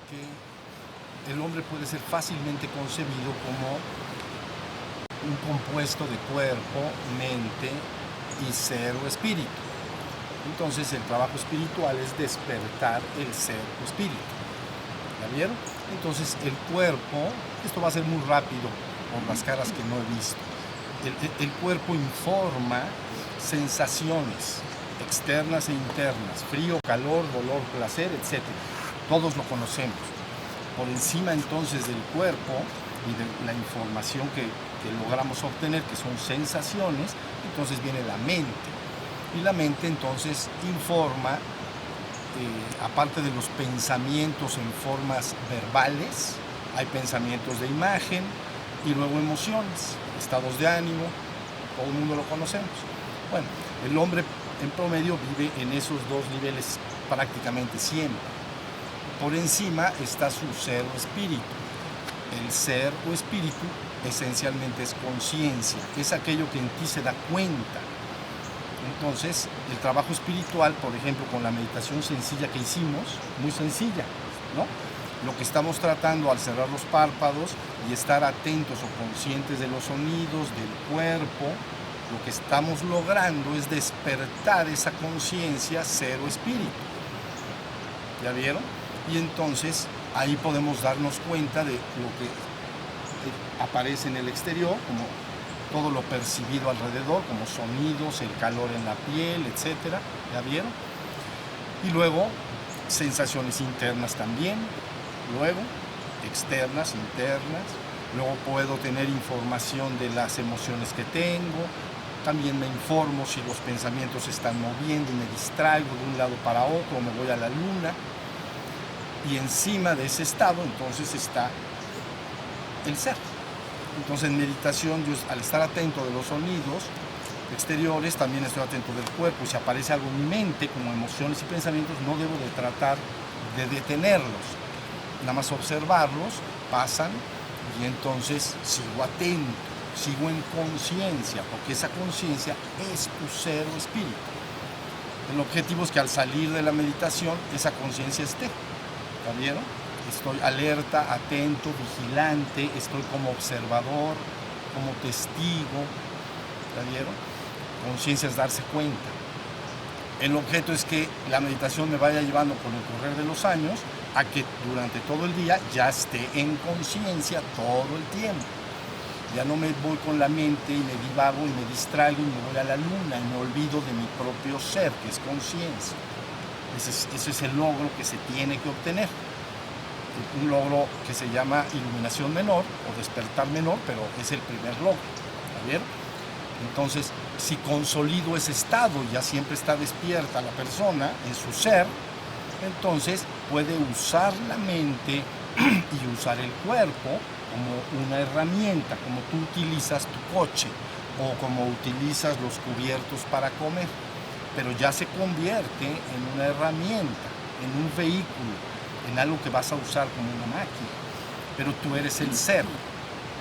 que el hombre puede ser fácilmente concebido como un compuesto de cuerpo, mente y ser o espíritu. Entonces el trabajo espiritual es despertar el ser o espíritu. ¿Ya vieron? Entonces el cuerpo, esto va a ser muy rápido por las caras que no he visto. El cuerpo informa sensaciones externas e internas, frío, calor, dolor, placer, etc. Todos lo conocemos. Por encima entonces del cuerpo y de la información que logramos obtener, que son sensaciones, entonces viene la mente. Y la mente entonces informa, aparte de los pensamientos en formas verbales, hay pensamientos de imagen y luego emociones, estados de ánimo, todo el mundo lo conocemos. Bueno, el hombre en promedio vive en esos dos niveles prácticamente siempre. Por encima está su ser o espíritu. El ser o espíritu esencialmente es conciencia, es aquello que en ti se da cuenta. Entonces, el trabajo espiritual, por ejemplo, con la meditación sencilla que hicimos, muy sencilla, ¿no? Lo que estamos tratando al cerrar los párpados y estar atentos o conscientes de los sonidos, del cuerpo, lo que estamos logrando es despertar esa conciencia, ser o espíritu. ¿Ya vieron? Y entonces ahí podemos darnos cuenta de lo que aparece en el exterior, como todo lo percibido alrededor, como sonidos, el calor en la piel, etc. ¿Ya vieron? Y luego sensaciones internas también, luego externas, internas. Luego puedo tener información de las emociones que tengo. También me informo si los pensamientos se están moviendo y me distraigo de un lado para otro, o me voy a la luna. Y encima de ese estado entonces está el ser. Entonces en meditación yo, al estar atento de los sonidos exteriores, también estoy atento del cuerpo, y si aparece algo en mi mente como emociones y pensamientos, no debo de tratar de detenerlos, nada más observarlos, pasan, y entonces sigo atento, sigo en conciencia, porque esa conciencia es tu ser o espíritu. El objetivo es que al salir de la meditación esa conciencia esté. ¿Ya vieron? Estoy alerta, atento, vigilante, estoy como observador, como testigo. ¿Ya vieron? Conciencia es darse cuenta. El objeto es que la meditación me vaya llevando con el correr de los años a que durante todo el día ya esté en conciencia todo el tiempo. Ya no me voy con la mente y me divago y me distraigo y me voy a la luna y me olvido de mi propio ser, que es conciencia. Ese es el logro que se tiene que obtener. Un logro que se llama iluminación menor o despertar menor, pero es el primer logro. ¿Está bien? Entonces, si consolido ese estado, ya siempre está despierta la persona en su ser, entonces puede usar la mente y usar el cuerpo como una herramienta, como tú utilizas tu coche o como utilizas los cubiertos para comer, pero ya se convierte en una herramienta, en un vehículo, en algo que vas a usar como una máquina, pero tú eres el ser.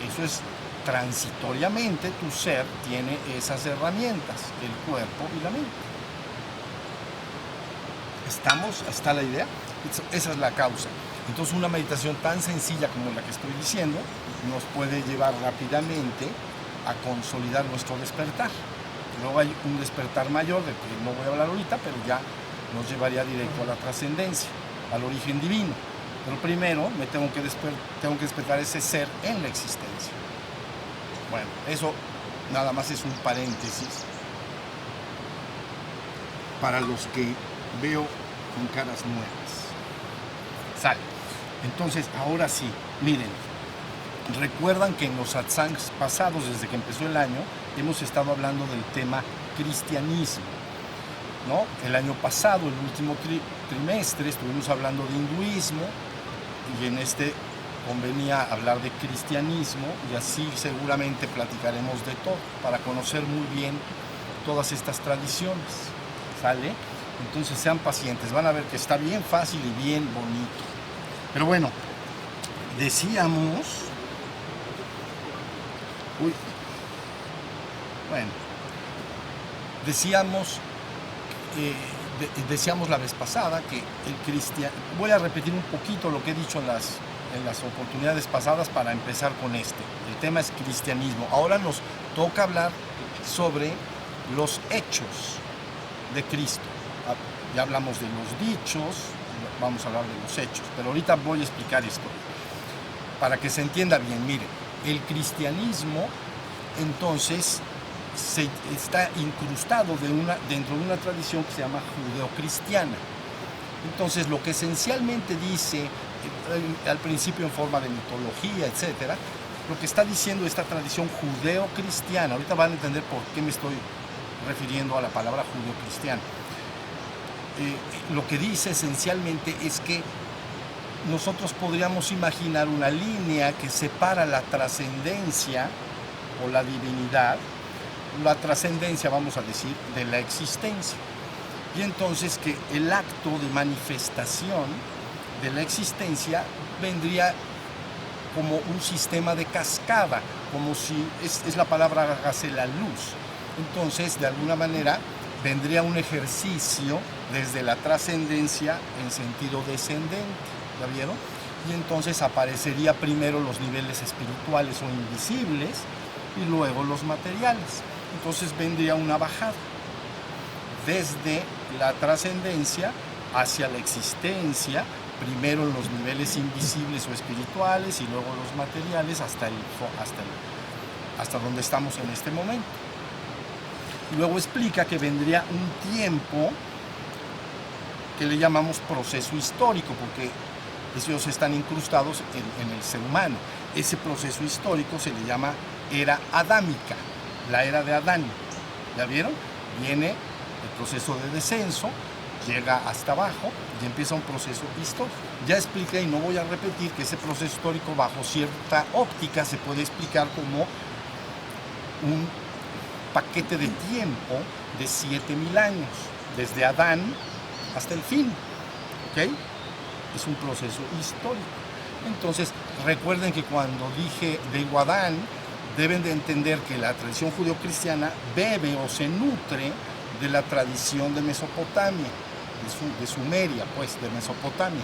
Eso es transitoriamente, tu ser tiene esas herramientas, el cuerpo y la mente. ¿Estamos? ¿Está la idea? Esa es la causa. Entonces una meditación tan sencilla como la que estoy diciendo nos puede llevar rápidamente a consolidar nuestro despertar. Luego hay un despertar mayor, del que no voy a hablar ahorita, pero ya nos llevaría directo a la trascendencia, al origen divino. Pero primero me tengo que despertar ese ser en la existencia. Bueno, eso nada más es un paréntesis para los que veo con caras nuevas. Sale. Entonces, ahora sí, miren, recuerdan que en los satsangs pasados, desde que empezó el año, hemos estado hablando del tema cristianismo, ¿no? El año pasado, el último trimestre, estuvimos hablando de hinduismo, y en este convenía hablar de cristianismo, y así seguramente platicaremos de todo, para conocer muy bien todas estas tradiciones. ¿Sale? Entonces sean pacientes, van a ver que está bien fácil y bien bonito. Pero bueno, decíamos... Decíamos decíamos la vez pasada que el cristiano... Voy a repetir un poquito lo que he dicho en las oportunidades pasadas para empezar con este. El tema es cristianismo. Ahora nos toca hablar sobre los hechos de Cristo. Ya hablamos de los dichos, vamos a hablar de los hechos, pero ahorita voy a explicar esto para que se entienda bien. Mire, el cristianismo entonces está incrustado dentro de una tradición que se llama judeocristiana. Entonces, lo que esencialmente dice al principio en forma de mitología, etcétera, lo que está diciendo esta tradición judeocristiana, ahorita van a entender por qué me estoy refiriendo a la palabra judeocristiana. Lo que dice esencialmente es que nosotros podríamos imaginar una línea que separa la trascendencia o la divinidad, la trascendencia, vamos a decir, de la existencia. Y entonces que el acto de manifestación de la existencia vendría como un sistema de cascada, como si es la palabra hágase la luz. Entonces, de alguna manera, vendría un ejercicio desde la trascendencia en sentido descendente, ¿ya vieron? Y entonces aparecería primero los niveles espirituales o invisibles y luego los materiales. Entonces vendría una bajada desde la trascendencia hacia la existencia, primero en los niveles invisibles o espirituales y luego los materiales hasta donde estamos en este momento. Luego explica que vendría un tiempo que le llamamos proceso histórico, porque ellos están incrustados en el ser humano. Ese proceso histórico se le llama era adámica, la era de Adán. ¿Ya vieron? Viene el proceso de descenso, llega hasta abajo y empieza un proceso histórico. Ya expliqué y no voy a repetir que ese proceso histórico bajo cierta óptica se puede explicar como un paquete de tiempo de 7,000 años, desde Adán hasta el fin, ¿ok? Es un proceso histórico. Entonces, recuerden que cuando dije de Adán, deben de entender que la tradición judeocristiana bebe o se nutre de la tradición de Mesopotamia, de Sumeria, pues, de Mesopotamia.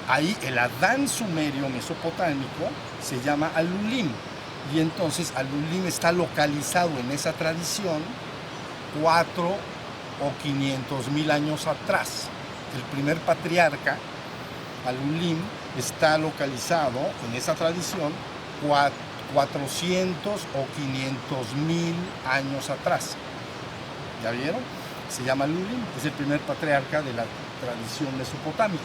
Ahí el Adán sumerio mesopotámico se llama Alulim, y entonces Alulim está localizado en esa tradición 4 o 500,000 años atrás. El primer patriarca, Alulim, está localizado en esa tradición 400 o 500,000 años atrás. ¿Ya vieron? Se llama Alulim, es el primer patriarca de la tradición mesopotámica.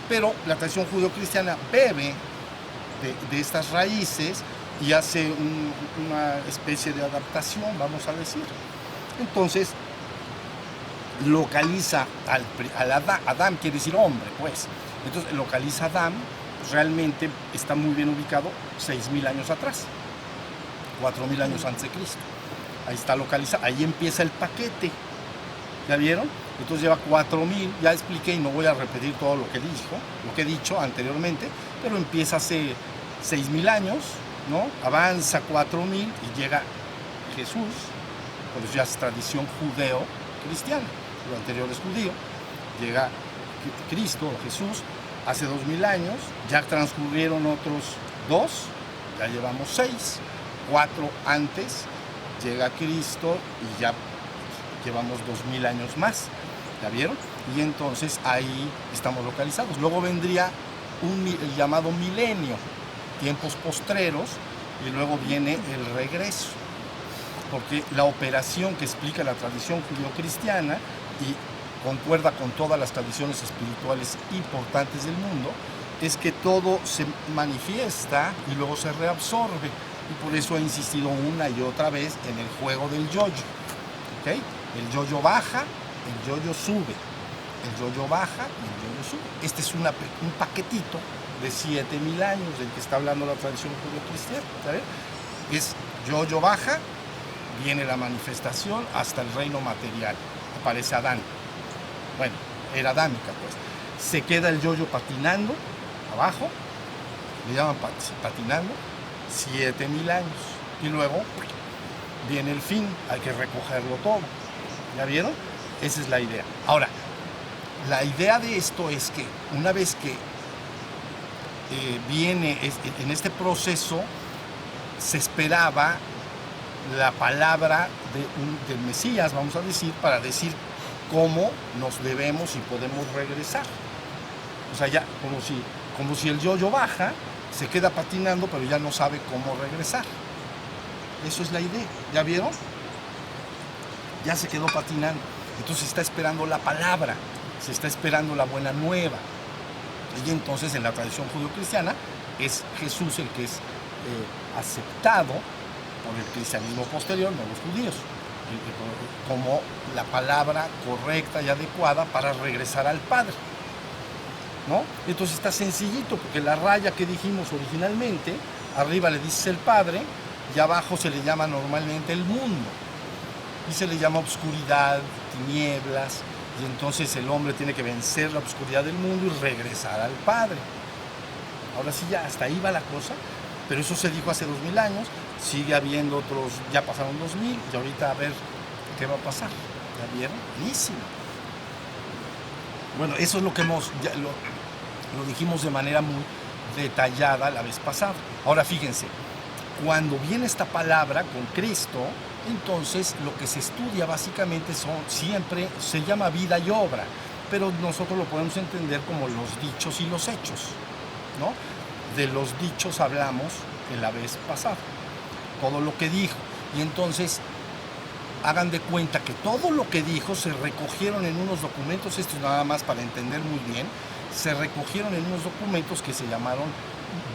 Pero la tradición judeocristiana bebe de estas raíces y hace una especie de adaptación, vamos a decir. Entonces, localiza al Adán, quiere decir hombre, pues. Entonces, localiza a Adán, realmente está muy bien ubicado 6,000 años atrás, 4,000 años antes de Cristo. Ahí está localizado, ahí empieza el paquete. ¿Ya vieron? Entonces lleva 4,000, ya expliqué y no voy a repetir todo lo que he dicho anteriormente, pero empieza hace 6,000 años, ¿no? Avanza 4,000 y llega Jesús, pues ya es tradición judeo-cristiana, lo anterior es judío, llega Cristo, Jesús, hace 2,000 años, ya transcurrieron otros 2, ya llevamos 6, 4 antes, llega Cristo y ya llevamos 2,000 años más, ¿ya vieron? Y entonces ahí estamos localizados. Luego vendría el llamado milenio, tiempos postreros, y luego viene el regreso, porque la operación que explica la tradición judeocristiana y concuerda con todas las tradiciones espirituales importantes del mundo, es que todo se manifiesta y luego se reabsorbe, y por eso he insistido una y otra vez en el juego del yo-yo, ¿ok? El yo-yo baja, el yo-yo sube, el yo-yo baja y el yo-yo sube. Este es un paquetito de 7,000 años del que está hablando la tradición judeocristiana, ¿sabes? Es yo-yo baja, viene la manifestación hasta el reino material, aparece Adán. Bueno, era adámica, pues. Se queda el yo-yo patinando abajo, le llaman patinando, 7,000 años. Y luego viene el fin, hay que recogerlo todo. ¿Ya vieron? Esa es la idea. Ahora, la idea de esto es que una vez que viene en este proceso, se esperaba la palabra del Mesías, vamos a decir, para decir cómo nos debemos y podemos regresar. O sea, ya como si el yo-yo baja, se queda patinando, pero ya no sabe cómo regresar. Eso es la idea, ¿ya vieron? Ya se quedó patinando. Entonces está esperando la palabra, se está esperando la buena nueva. Y entonces en la tradición judio-cristiana es Jesús el que es aceptado por el cristianismo posterior, no los judíos, como la palabra correcta y adecuada para regresar al Padre, ¿no? Entonces está sencillito, porque la raya que dijimos originalmente, arriba le dices el Padre y abajo se le llama normalmente el mundo, y se le llama obscuridad, tinieblas, y entonces el hombre tiene que vencer la obscuridad del mundo y regresar al Padre. Ahora sí, ya hasta ahí va la cosa, pero eso se dijo hace 2000 años, sigue habiendo otros, ya pasaron 2000, y ahorita a ver qué va a pasar. ¿Ya vieron? Buenísimo. Bueno, eso es lo que lo dijimos de manera muy detallada la vez pasada. Ahora fíjense, cuando viene esta palabra con Cristo, entonces lo que se estudia básicamente siempre se llama vida y obra, pero nosotros lo podemos entender como los dichos y los hechos, ¿no? De los dichos hablamos en la vez pasada, todo lo que dijo, y entonces hagan de cuenta que todo lo que dijo se recogieron en unos documentos, esto es nada más para entender muy bien, se recogieron en unos documentos que se llamaron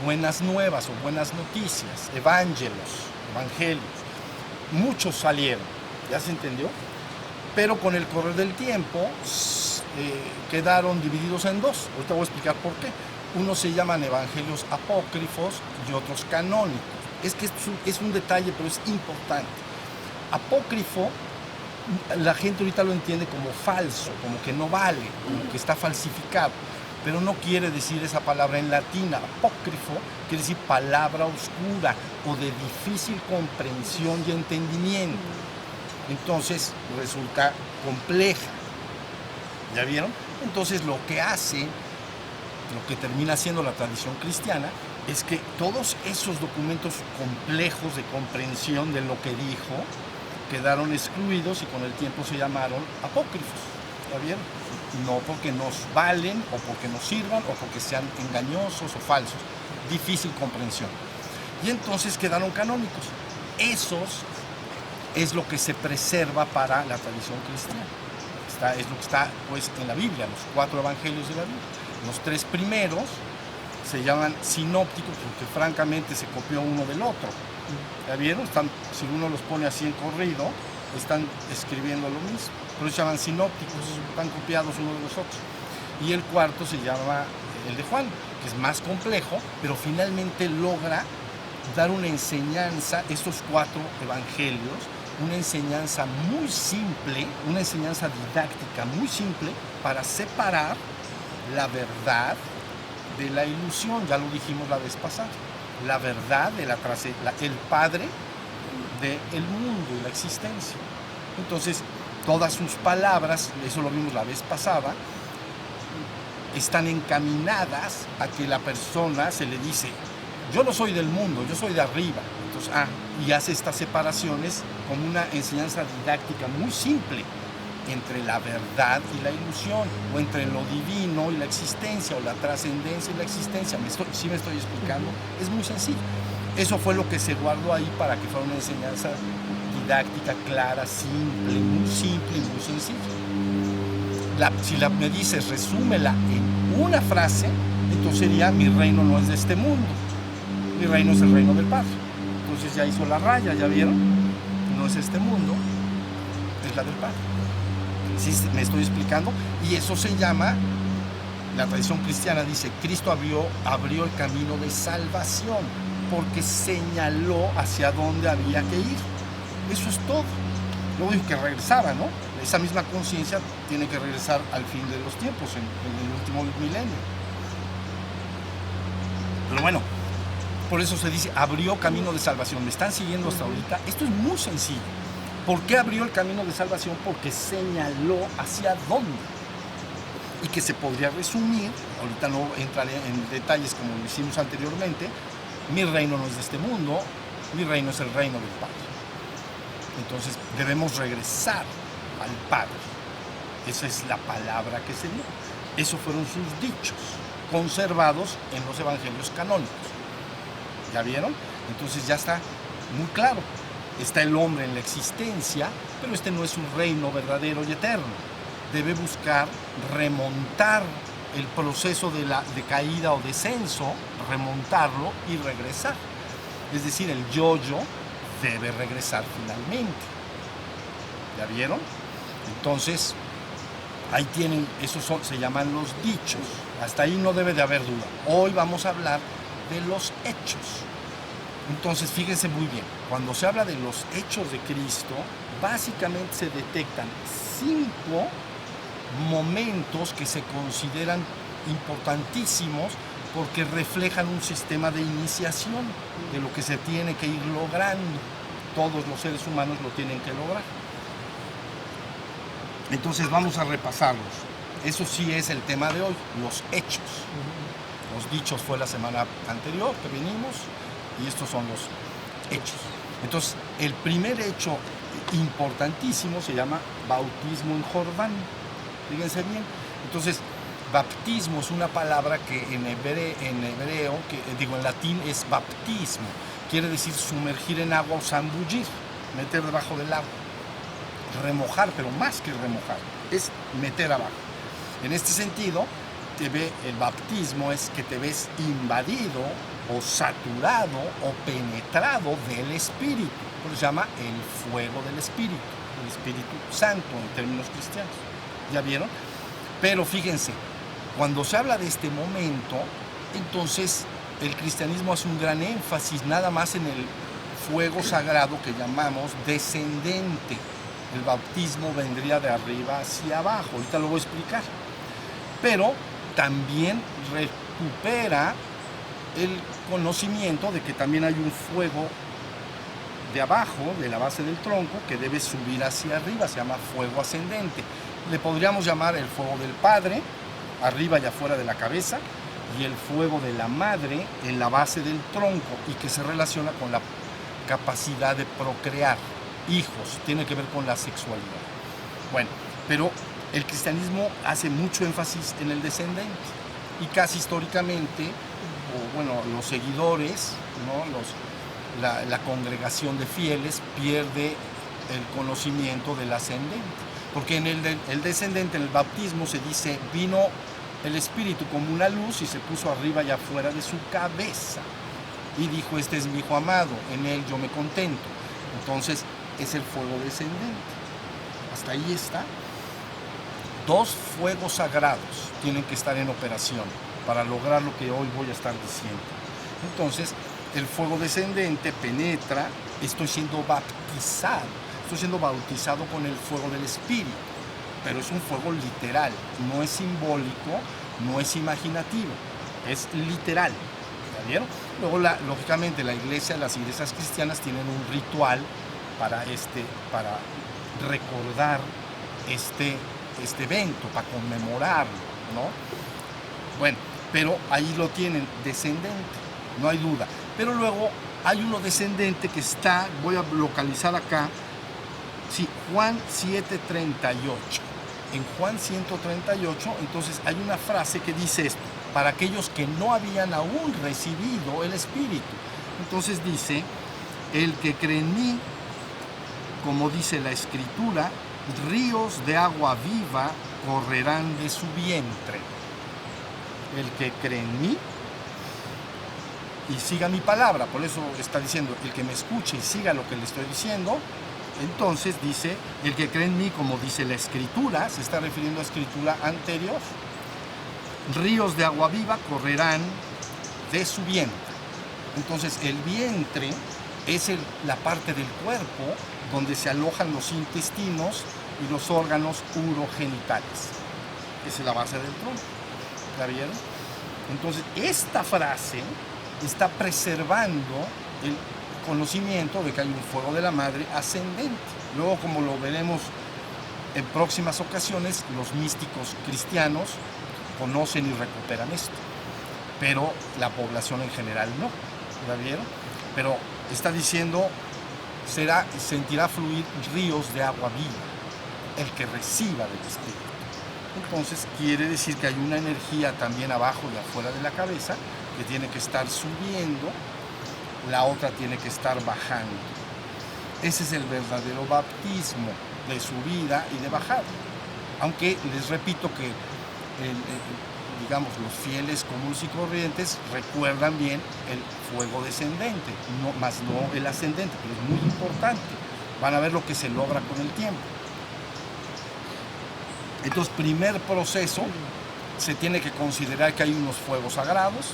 Buenas Nuevas o Buenas Noticias, evangelios. Muchos salieron, ¿ya se entendió? Pero con el correr del tiempo quedaron divididos en dos. Ahorita voy a explicar por qué. Unos se llaman evangelios apócrifos y otros canónicos. Es que es un detalle, pero es importante. Apócrifo, la gente ahorita lo entiende como falso, como que no vale, como que está falsificado. Pero no quiere decir esa palabra en latín. Apócrifo quiere decir palabra oscura o de difícil comprensión y entendimiento. Entonces resulta compleja. ¿Ya vieron? Entonces lo que termina siendo la tradición cristiana es que todos esos documentos complejos de comprensión de lo que dijo quedaron excluidos y con el tiempo se llamaron apócrifos. ¿Ya vieron? No porque nos valen o porque nos sirvan o porque sean engañosos o falsos, difícil comprensión. Y entonces quedaron canónicos. Esos es lo que se preserva para la tradición cristiana. Es lo que está pues en la Biblia, los 4 evangelios de la Biblia. Los 3 primeros se llaman sinópticos porque francamente se copió uno del otro. ¿Ya vieron? Si uno los pone así en corrido, están escribiendo lo mismo. Pero se llaman sinópticos, están copiados uno de los otros. Y el cuarto se llama el de Juan, que es más complejo, pero finalmente logra dar una enseñanza, estos 4 evangelios, una enseñanza muy simple, una enseñanza didáctica muy simple para separar la verdad de la ilusión. Ya lo dijimos la vez pasada. La verdad de el Padre del mundo y la existencia. Entonces, todas sus palabras, eso lo vimos la vez pasada, están encaminadas a que la persona se le dice, yo no soy del mundo, yo soy de arriba. Entonces, y hace estas separaciones como una enseñanza didáctica muy simple entre la verdad y la ilusión, o entre lo divino y la existencia, o la trascendencia y la existencia. ¿Sí me estoy explicando? Es muy sencillo. Eso fue lo que se guardó ahí para que fuera una enseñanza didáctica, clara, simple y muy sencilla. Si me dices, resúmela en una frase, entonces sería, mi reino no es de este mundo, mi reino es el reino del Padre. Entonces ya hizo la raya, ¿ya vieron? No es este mundo, es la del Padre. ¿Sí me estoy explicando? Y eso se llama, la tradición cristiana dice, Cristo abrió el camino de salvación, porque señaló hacia dónde había que ir. Eso es todo. Luego dijo que regresaba, ¿no? Esa misma conciencia tiene que regresar al fin de los tiempos, en el último milenio. Pero bueno, por eso se dice, abrió camino de salvación. ¿Me están siguiendo hasta ahorita? Esto es muy sencillo. ¿Por qué abrió el camino de salvación? Porque señaló hacia dónde. y que se podría resumir, ahorita no entraré en detalles como lo hicimos anteriormente, mi reino no es de este mundo, mi reino es el reino del Padre. Entonces debemos regresar al Padre. Esa es la palabra que se dio. Esos fueron sus dichos, conservados en los evangelios canónicos. ¿Ya vieron? Entonces ya está muy claro. Está el hombre en la existencia, pero este no es un reino verdadero y eterno. Debe buscar remontar el proceso de caída o descenso, remontarlo y regresar. Es decir, el yo-yo debe regresar finalmente. ¿Ya vieron? Entonces, ahí tienen, esos se llaman los dichos. Hasta ahí no debe de haber duda. Hoy vamos a hablar de los hechos. Entonces, fíjense muy bien, cuando se habla de los hechos de Cristo, básicamente se detectan 5 momentos que se consideran importantísimos porque reflejan un sistema de iniciación de lo que se tiene que ir logrando. Todos los seres humanos lo tienen que lograr. Entonces vamos a repasarlos. Eso sí es el tema de hoy, los hechos. Los dichos fue la semana anterior que vinimos y estos son los hechos. Entonces, el primer hecho importantísimo se llama bautismo en Jordán. Fíjense bien. Entonces, baptismo es una palabra que en hebreo, en latín es baptismo. Quiere decir sumergir en agua o zambullir, meter debajo del agua. Remojar, pero más que remojar, es meter abajo. En este sentido, el bautismo es que te ves invadido o saturado o penetrado del Espíritu. Por eso se llama el fuego del Espíritu, el Espíritu Santo en términos cristianos. ¿Ya vieron? Pero fíjense, cuando se habla de este momento, entonces el cristianismo hace un gran énfasis nada más en el fuego sagrado que llamamos descendente. El bautismo vendría de arriba hacia abajo, ahorita lo voy a explicar. Pero también recupera el conocimiento de que también hay un fuego de abajo, de la base del tronco, que debe subir hacia arriba, se llama fuego ascendente. Le podríamos llamar el fuego del Padre, arriba y afuera de la cabeza, y el fuego de la Madre en la base del tronco, y que se relaciona con la capacidad de procrear hijos, tiene que ver con la sexualidad. Bueno, pero el cristianismo hace mucho énfasis en el descendente, y casi históricamente, los seguidores, ¿no? la congregación de fieles pierde el conocimiento del ascendente, porque en el descendente, en el bautismo se dice, vino el Espíritu como una luz y se puso arriba y afuera de su cabeza, y dijo, este es mi Hijo amado, en él yo me contento. Entonces es el fuego descendente. Hasta ahí está. 2 fuegos sagrados tienen que estar en operación para lograr lo que hoy voy a estar diciendo. Entonces, el fuego descendente penetra, estoy siendo bautizado con el fuego del Espíritu, pero es un fuego literal, no es simbólico, no es imaginativo, es literal. ¿Ya vieron? Luego, lógicamente, las iglesias cristianas tienen un ritual para recordar este evento, para conmemorarlo, ¿no? Bueno, pero ahí lo tienen, descendente, no hay duda. Pero luego hay uno descendente que está, voy a localizar acá, sí, Juan 7:38. En Juan 138, entonces hay una frase que dice esto, para aquellos que no habían aún recibido el Espíritu. Entonces dice, el que cree en mí, como dice la Escritura, ríos de agua viva correrán de su vientre. El que cree en mí y siga mi palabra, por eso está diciendo, el que me escuche y siga lo que le estoy diciendo, entonces dice, el que cree en mí, como dice la Escritura, se está refiriendo a Escritura anterior, ríos de agua viva correrán de su vientre. Entonces el vientre es la parte del cuerpo donde se alojan los intestinos y los órganos urogenitales. Esa es la base del tronco. ¿La vieron? Entonces, esta frase está preservando el conocimiento de que hay un fuego de la madre ascendente. Luego, como lo veremos en próximas ocasiones, los místicos cristianos conocen y recuperan esto, pero la población en general no. ¿La vieron? Pero está diciendo, sentirá fluir ríos de agua viva, el que reciba del Espíritu. Entonces quiere decir que hay una energía también abajo y afuera de la cabeza que tiene que estar subiendo, la otra tiene que estar bajando. Ese es el verdadero bautismo, de subida y de bajada. Aunque les repito que digamos, los fieles comunes y corrientes recuerdan bien el fuego descendente, más no el ascendente, que es muy importante. Van a ver lo que se logra con el tiempo. Entonces, primer proceso, se tiene que considerar que hay unos fuegos sagrados,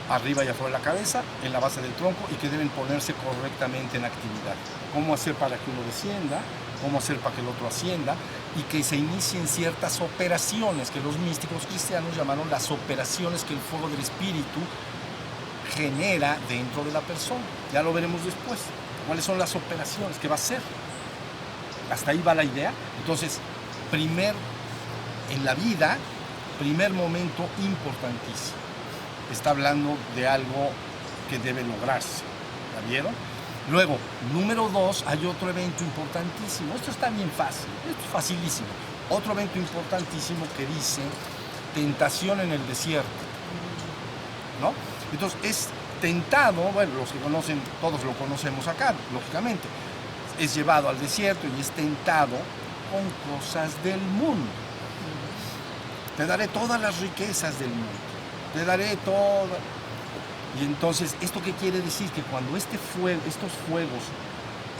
arriba y afuera de la cabeza, en la base del tronco, y que deben ponerse correctamente en actividad. Cómo hacer para que uno descienda, cómo hacer para que el otro ascienda, y que se inicien ciertas operaciones que los místicos cristianos llamaron las operaciones que el fuego del Espíritu genera dentro de la persona. Ya lo veremos después. ¿Cuáles son las operaciones? ¿Qué va a hacer? Hasta ahí va la idea. Entonces, en la vida, primer momento importantísimo. Está hablando de algo que debe lograrse. ¿La vieron? Luego, número 2, hay otro evento importantísimo. Esto está bien fácil, esto es facilísimo. Otro evento importantísimo que dice tentación en el desierto, ¿no? Entonces, es tentado, bueno, los que conocen, todos lo conocemos acá, lógicamente. Es llevado al desierto y es tentado con cosas del mundo. Te daré todas las riquezas del mundo. Te daré todo. Y entonces, ¿esto qué quiere decir? Que cuando estos fuegos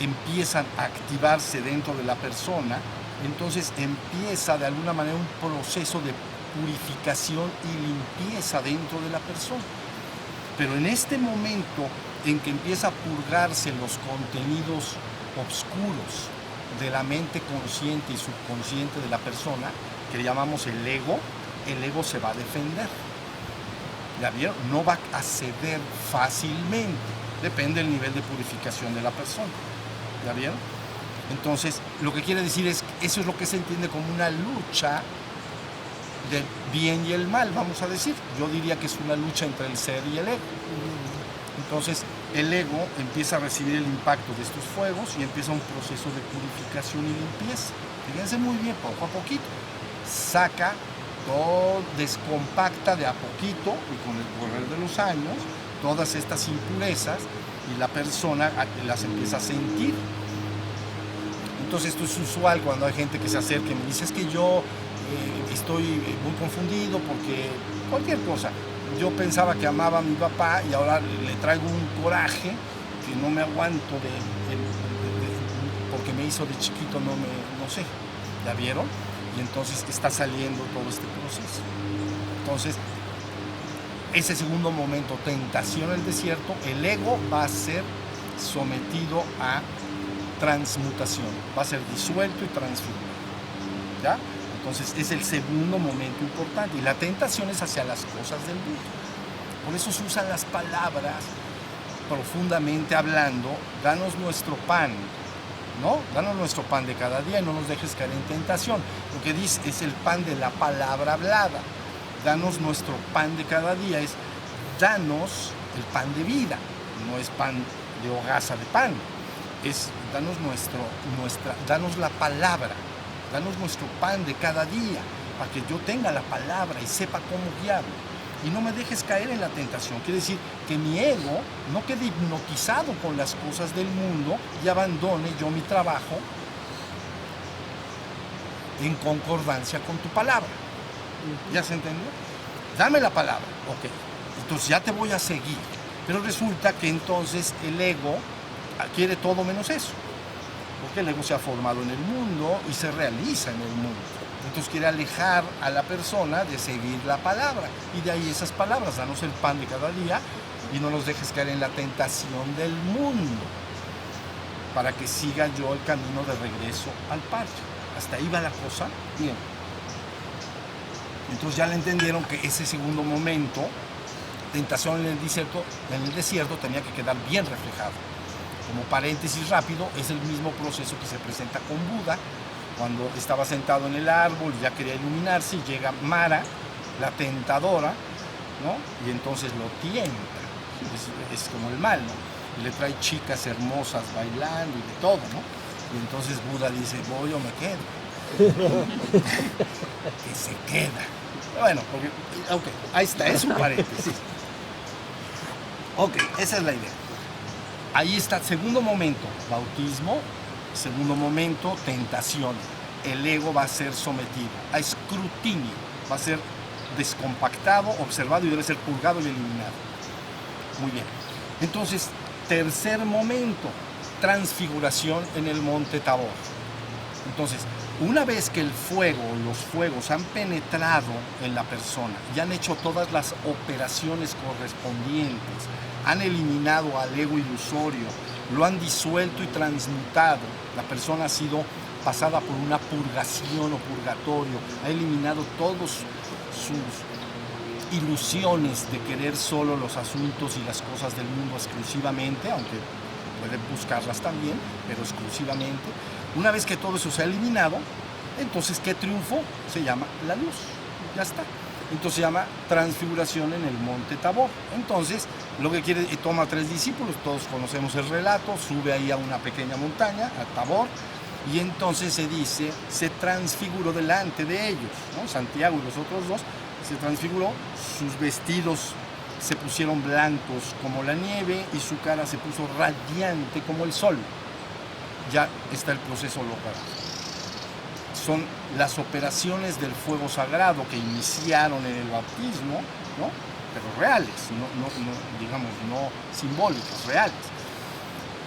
empiezan a activarse dentro de la persona, entonces empieza de alguna manera un proceso de purificación y limpieza dentro de la persona. Pero en este momento en que empieza a purgarse los contenidos oscuros de la mente consciente y subconsciente de la persona, que llamamos el ego se va a defender. ¿Ya vieron? No va a ceder fácilmente. Depende del nivel de purificación de la persona. ¿Ya vieron? Entonces, lo que quiere decir es que eso es lo que se entiende como una lucha del bien y el mal, vamos a decir. Yo diría que es una lucha entre el ser y el ego. Entonces, el ego empieza a recibir el impacto de estos fuegos y empieza un proceso de purificación y limpieza. Fíjense muy bien, poco a poquito. Saca todo, descompacta de a poquito y con el correr de los años todas estas impurezas y la persona las empieza a sentir. Entonces esto es usual cuando hay gente que se acerca y me dice: es que yo estoy muy confundido porque cualquier cosa. Yo pensaba que amaba a mi papá y ahora le traigo un coraje que no me aguanto porque me hizo de chiquito, no sé. ¿Ya vieron? Y entonces está saliendo todo este proceso. Entonces, ese segundo momento, tentación en el desierto, el ego va a ser sometido a transmutación, va a ser disuelto y transformado. ¿Ya? Entonces, es el segundo momento importante. Y la tentación es hacia las cosas del mundo. Por eso se usan las palabras profundamente hablando: danos nuestro pan, ¿no? Danos nuestro pan de cada día y no nos dejes caer en tentación. Lo que dice es el pan de la palabra hablada. Danos nuestro pan de cada día, es danos el pan de vida, no es pan de hogaza de pan, es danos la palabra, danos nuestro pan de cada día, para que yo tenga la palabra y sepa cómo guiarlo. Y no me dejes caer en la tentación. Quiere decir que mi ego no quede hipnotizado con las cosas del mundo y abandone yo mi trabajo en concordancia con tu palabra. ¿Ya se entendió? Dame la palabra, ok. Entonces ya te voy a seguir. Pero resulta que entonces el ego quiere todo menos eso. Porque el ego se ha formado en el mundo y se realiza en el mundo. Entonces quiere alejar a la persona de seguir la palabra. Y de ahí esas palabras: danos el pan de cada día y no nos dejes caer en la tentación del mundo, para que siga yo el camino de regreso al Padre. Hasta ahí va la cosa. Bien. Entonces ya le entendieron que ese segundo momento, tentación en el desierto, tenía que quedar bien reflejado. Como paréntesis rápido, es el mismo proceso que se presenta con Buda, cuando estaba sentado en el árbol, ya quería iluminarse, y llega Mara, la tentadora, ¿no? Y entonces lo tienta, es como el mal, ¿no? Y le trae chicas hermosas bailando y de todo, ¿no? Y entonces Buda dice, voy o me quedo. Que se queda. Bueno, ok, ahí está, es un paréntesis. Ok, esa es la idea. Ahí está, segundo momento, bautismo. Segundo momento, tentación. El ego va a ser sometido a escrutinio, va a ser descompactado, observado y debe ser purgado y eliminado. Muy bien. Entonces, tercer momento, transfiguración en el monte Tabor. Entonces, una vez que el fuego, los fuegos han penetrado en la persona y han hecho todas las operaciones correspondientes, han eliminado al ego ilusorio, lo han disuelto y transmutado, la persona ha sido pasada por una purgación o purgatorio, ha eliminado todos sus ilusiones de querer solo los asuntos y las cosas del mundo exclusivamente, aunque puede buscarlas también, pero exclusivamente. Una vez que todo eso se ha eliminado, entonces, ¿qué triunfo? Se llama la luz. Ya está. Entonces se llama transfiguración en el monte Tabor. Entonces, lo que quiere, toma 3 discípulos, todos conocemos el relato, sube ahí a una pequeña montaña, a Tabor, y entonces se dice, se transfiguró delante de ellos, ¿no? Santiago y los otros 2, se transfiguró, sus vestidos se pusieron blancos como la nieve y su cara se puso radiante como el sol. Ya está el proceso logrado. Son las operaciones del fuego sagrado que iniciaron en el bautismo, ¿no? Pero reales, digamos, no simbólicas, reales.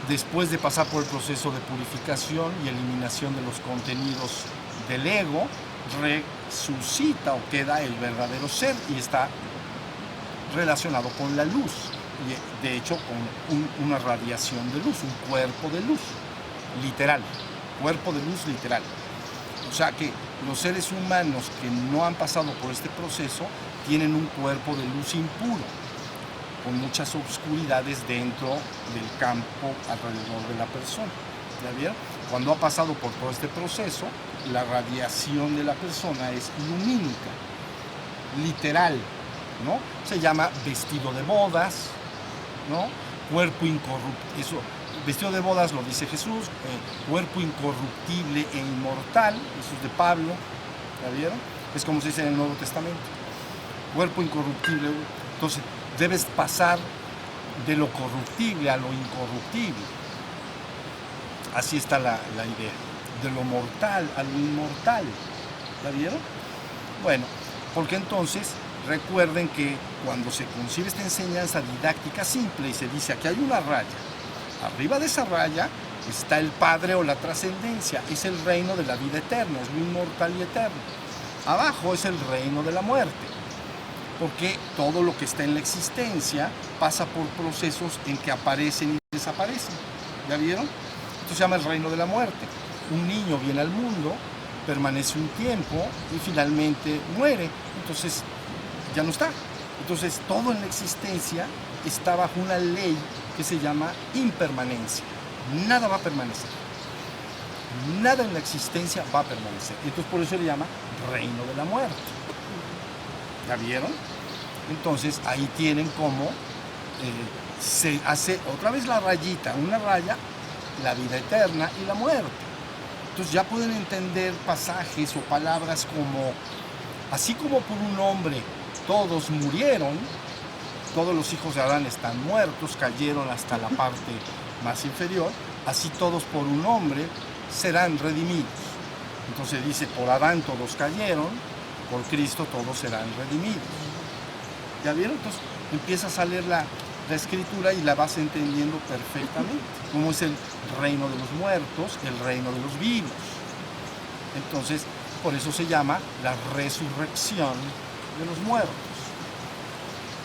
Después de pasar por el proceso de purificación y eliminación de los contenidos del ego, resucita o queda el verdadero ser y está relacionado con la luz, y de hecho con una radiación de luz, un cuerpo de luz, literal, cuerpo de luz literal. O sea que los seres humanos que no han pasado por este proceso tienen un cuerpo de luz impuro, con muchas oscuridades dentro del campo alrededor de la persona. ¿Ya vieron? Cuando ha pasado por todo este proceso, la radiación de la persona es lumínica, literal, ¿no? Se llama vestido de bodas, ¿no? Cuerpo incorruptible, eso, vestido de bodas lo dice Jesús, cuerpo incorruptible e inmortal, eso es de Pablo, ¿ya vieron? Es como se dice en el Nuevo Testamento, cuerpo incorruptible. Entonces debes pasar de lo corruptible a lo incorruptible, así está la idea, de lo mortal a lo inmortal, ¿ya vieron? Bueno, porque entonces recuerden que cuando se concibe esta enseñanza didáctica simple y se dice aquí hay una raya, arriba de esa raya está el Padre o la trascendencia, es el reino de la vida eterna, es lo inmortal y eterno. Abajo es el reino de la muerte, porque todo lo que está en la existencia pasa por procesos en que aparecen y desaparecen. ¿Ya vieron? Esto se llama el reino de la muerte. Un niño viene al mundo, permanece un tiempo y finalmente muere. Entonces ya no está. Entonces todo en la existencia está bajo una ley que se llama impermanencia. Nada va a permanecer. Nada en la existencia va a permanecer. Entonces por eso se le llama reino de la muerte. ¿Ya vieron? Entonces ahí tienen cómo se hace otra vez la rayita, una raya, la vida eterna y la muerte. Entonces ya pueden entender pasajes o palabras como, así como por un hombre todos murieron, todos los hijos de Adán están muertos, cayeron hasta la parte más inferior, así todos por un hombre serán redimidos. Entonces dice, por Adán todos cayeron, por Cristo todos serán redimidos. ¿Ya vieron? Entonces empiezas a leer la escritura y la vas entendiendo perfectamente, cómo es el reino de los muertos, el reino de los vivos. Entonces, por eso se llama la resurrección de los muertos,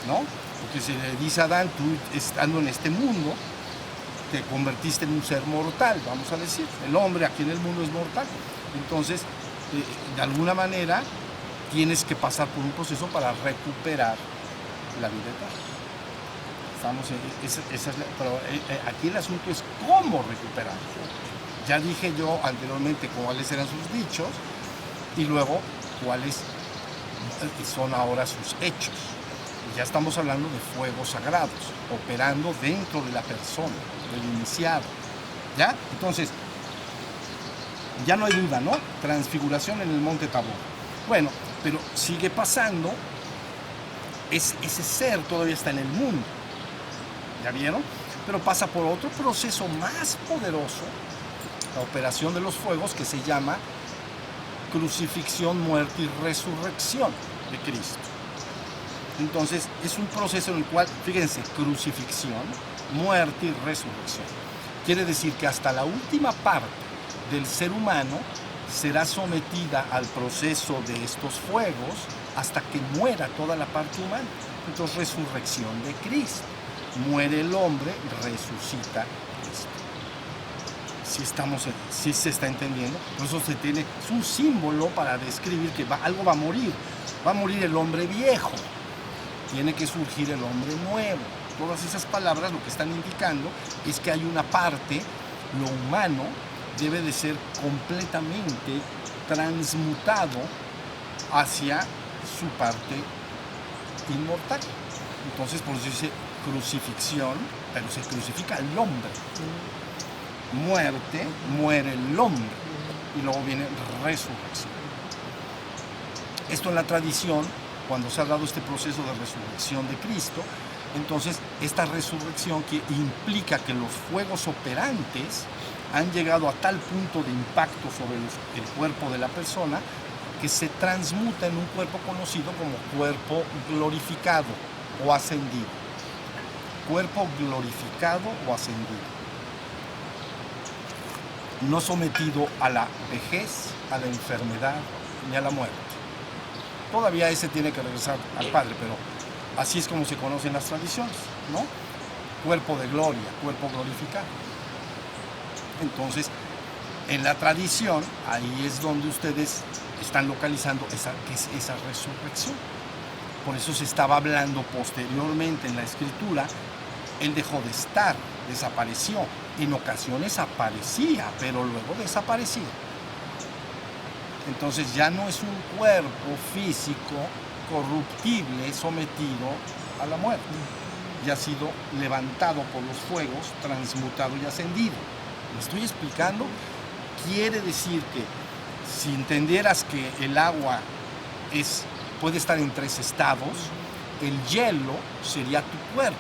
¿no? Porque se le dice a Adán, tú estando en este mundo, te convertiste en un ser mortal, vamos a decir. El hombre aquí en el mundo es mortal. Entonces, de alguna manera, tienes que pasar por un proceso para recuperar la vida eterna. Pero aquí el asunto es cómo recuperar. Ya dije yo anteriormente cuáles eran sus dichos y luego cuáles son ahora sus hechos. Ya estamos hablando de fuegos sagrados, operando dentro de la persona, del iniciado. ¿Ya? Entonces, ya no hay duda, ¿no? Transfiguración en el monte Tabor. Bueno, pero sigue pasando, ese ser todavía está en el mundo. ¿Ya vieron? Pero pasa por otro proceso más poderoso, la operación de los fuegos, que se llama crucifixión, muerte y resurrección de Cristo. Entonces, es un proceso en el cual, fíjense, crucifixión, muerte y resurrección. Quiere decir que hasta la última parte del ser humano será sometida al proceso de estos fuegos hasta que muera toda la parte humana. Entonces, resurrección de Cristo. Muere el hombre, resucita Cristo. Si se está entendiendo, por eso es un símbolo para describir que algo va a morir. Va a morir el hombre viejo. Tiene que surgir el hombre nuevo. Todas esas palabras lo que están indicando es que hay una parte, lo humano debe de ser completamente transmutado hacia su parte inmortal. Entonces, por eso dice crucifixión, pero se crucifica el hombre. Muerte, muere el hombre. Y luego viene resurrección. Esto en la tradición, cuando se ha dado este proceso de resurrección de Cristo, entonces esta resurrección que implica que los fuegos operantes han llegado a tal punto de impacto sobre el cuerpo de la persona que se transmuta en un cuerpo conocido como cuerpo glorificado o ascendido. Cuerpo glorificado o ascendido. No sometido a la vejez, a la enfermedad ni a la muerte. Todavía ese tiene que regresar al Padre, pero así es como se conocen las tradiciones, ¿no? Cuerpo de gloria, cuerpo glorificado. Entonces, en la tradición, ahí es donde ustedes están localizando esa resurrección. Por eso se estaba hablando posteriormente en la Escritura, Él dejó de estar, desapareció. En ocasiones aparecía, pero luego desaparecía. Entonces ya no es un cuerpo físico corruptible sometido a la muerte. Ya ha sido levantado por los fuegos, transmutado y ascendido. ¿Me estoy explicando? Quiere decir que si entendieras que el agua puede estar en 3 estados, el hielo sería tu cuerpo.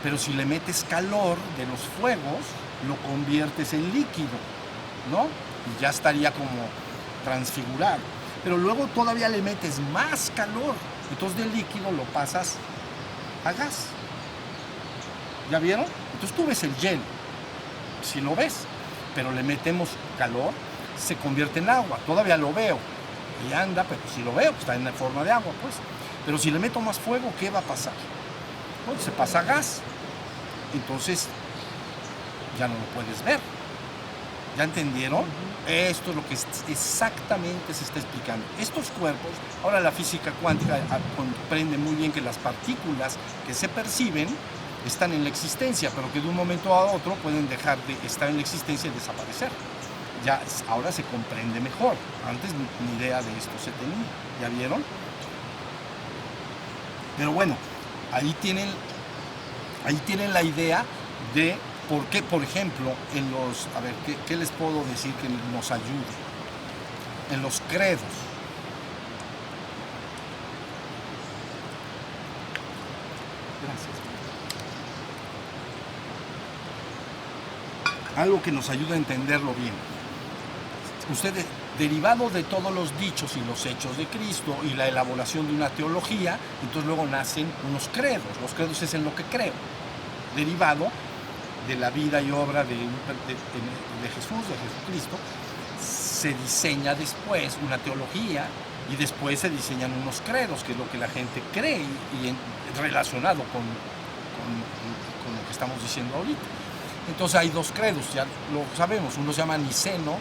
Pero si le metes calor de los fuegos, lo conviertes en líquido, ¿no? Y ya estaría como transfigurado. Pero luego todavía le metes más calor, entonces del líquido lo pasas a gas. ¿Ya vieron? Entonces tú ves el hielo, si lo ves, pero le metemos calor, se convierte en agua. Todavía lo veo y anda, pero si lo veo, pues está en la forma de agua, pues. Pero si le meto más fuego, ¿qué va a pasar? Bueno, se pasa a gas. Entonces ya no lo puedes ver. ¿Ya entendieron? Esto es lo que exactamente se está explicando. Estos cuerpos, ahora la física cuántica comprende muy bien que las partículas que se perciben están en la existencia, pero que de un momento a otro pueden dejar de estar en la existencia y desaparecer. Ya ahora se comprende mejor. Antes ni idea de esto se tenía. ¿Ya vieron? Pero bueno, ahí tienen la idea de por qué, por ejemplo, ¿qué les puedo decir que nos ayude? En los credos. Gracias. Algo que nos ayuda a entenderlo bien. Ustedes, derivado de todos los dichos y los hechos de Cristo y la elaboración de una teología, entonces luego nacen unos credos. Los credos es en lo que creo. Derivado de la vida y obra de Jesús, de Jesucristo, se diseña después una teología y después se diseñan unos credos, que es lo que la gente cree y relacionado con lo que estamos diciendo ahorita. Entonces hay 2 credos, ya lo sabemos, uno se llama niceno,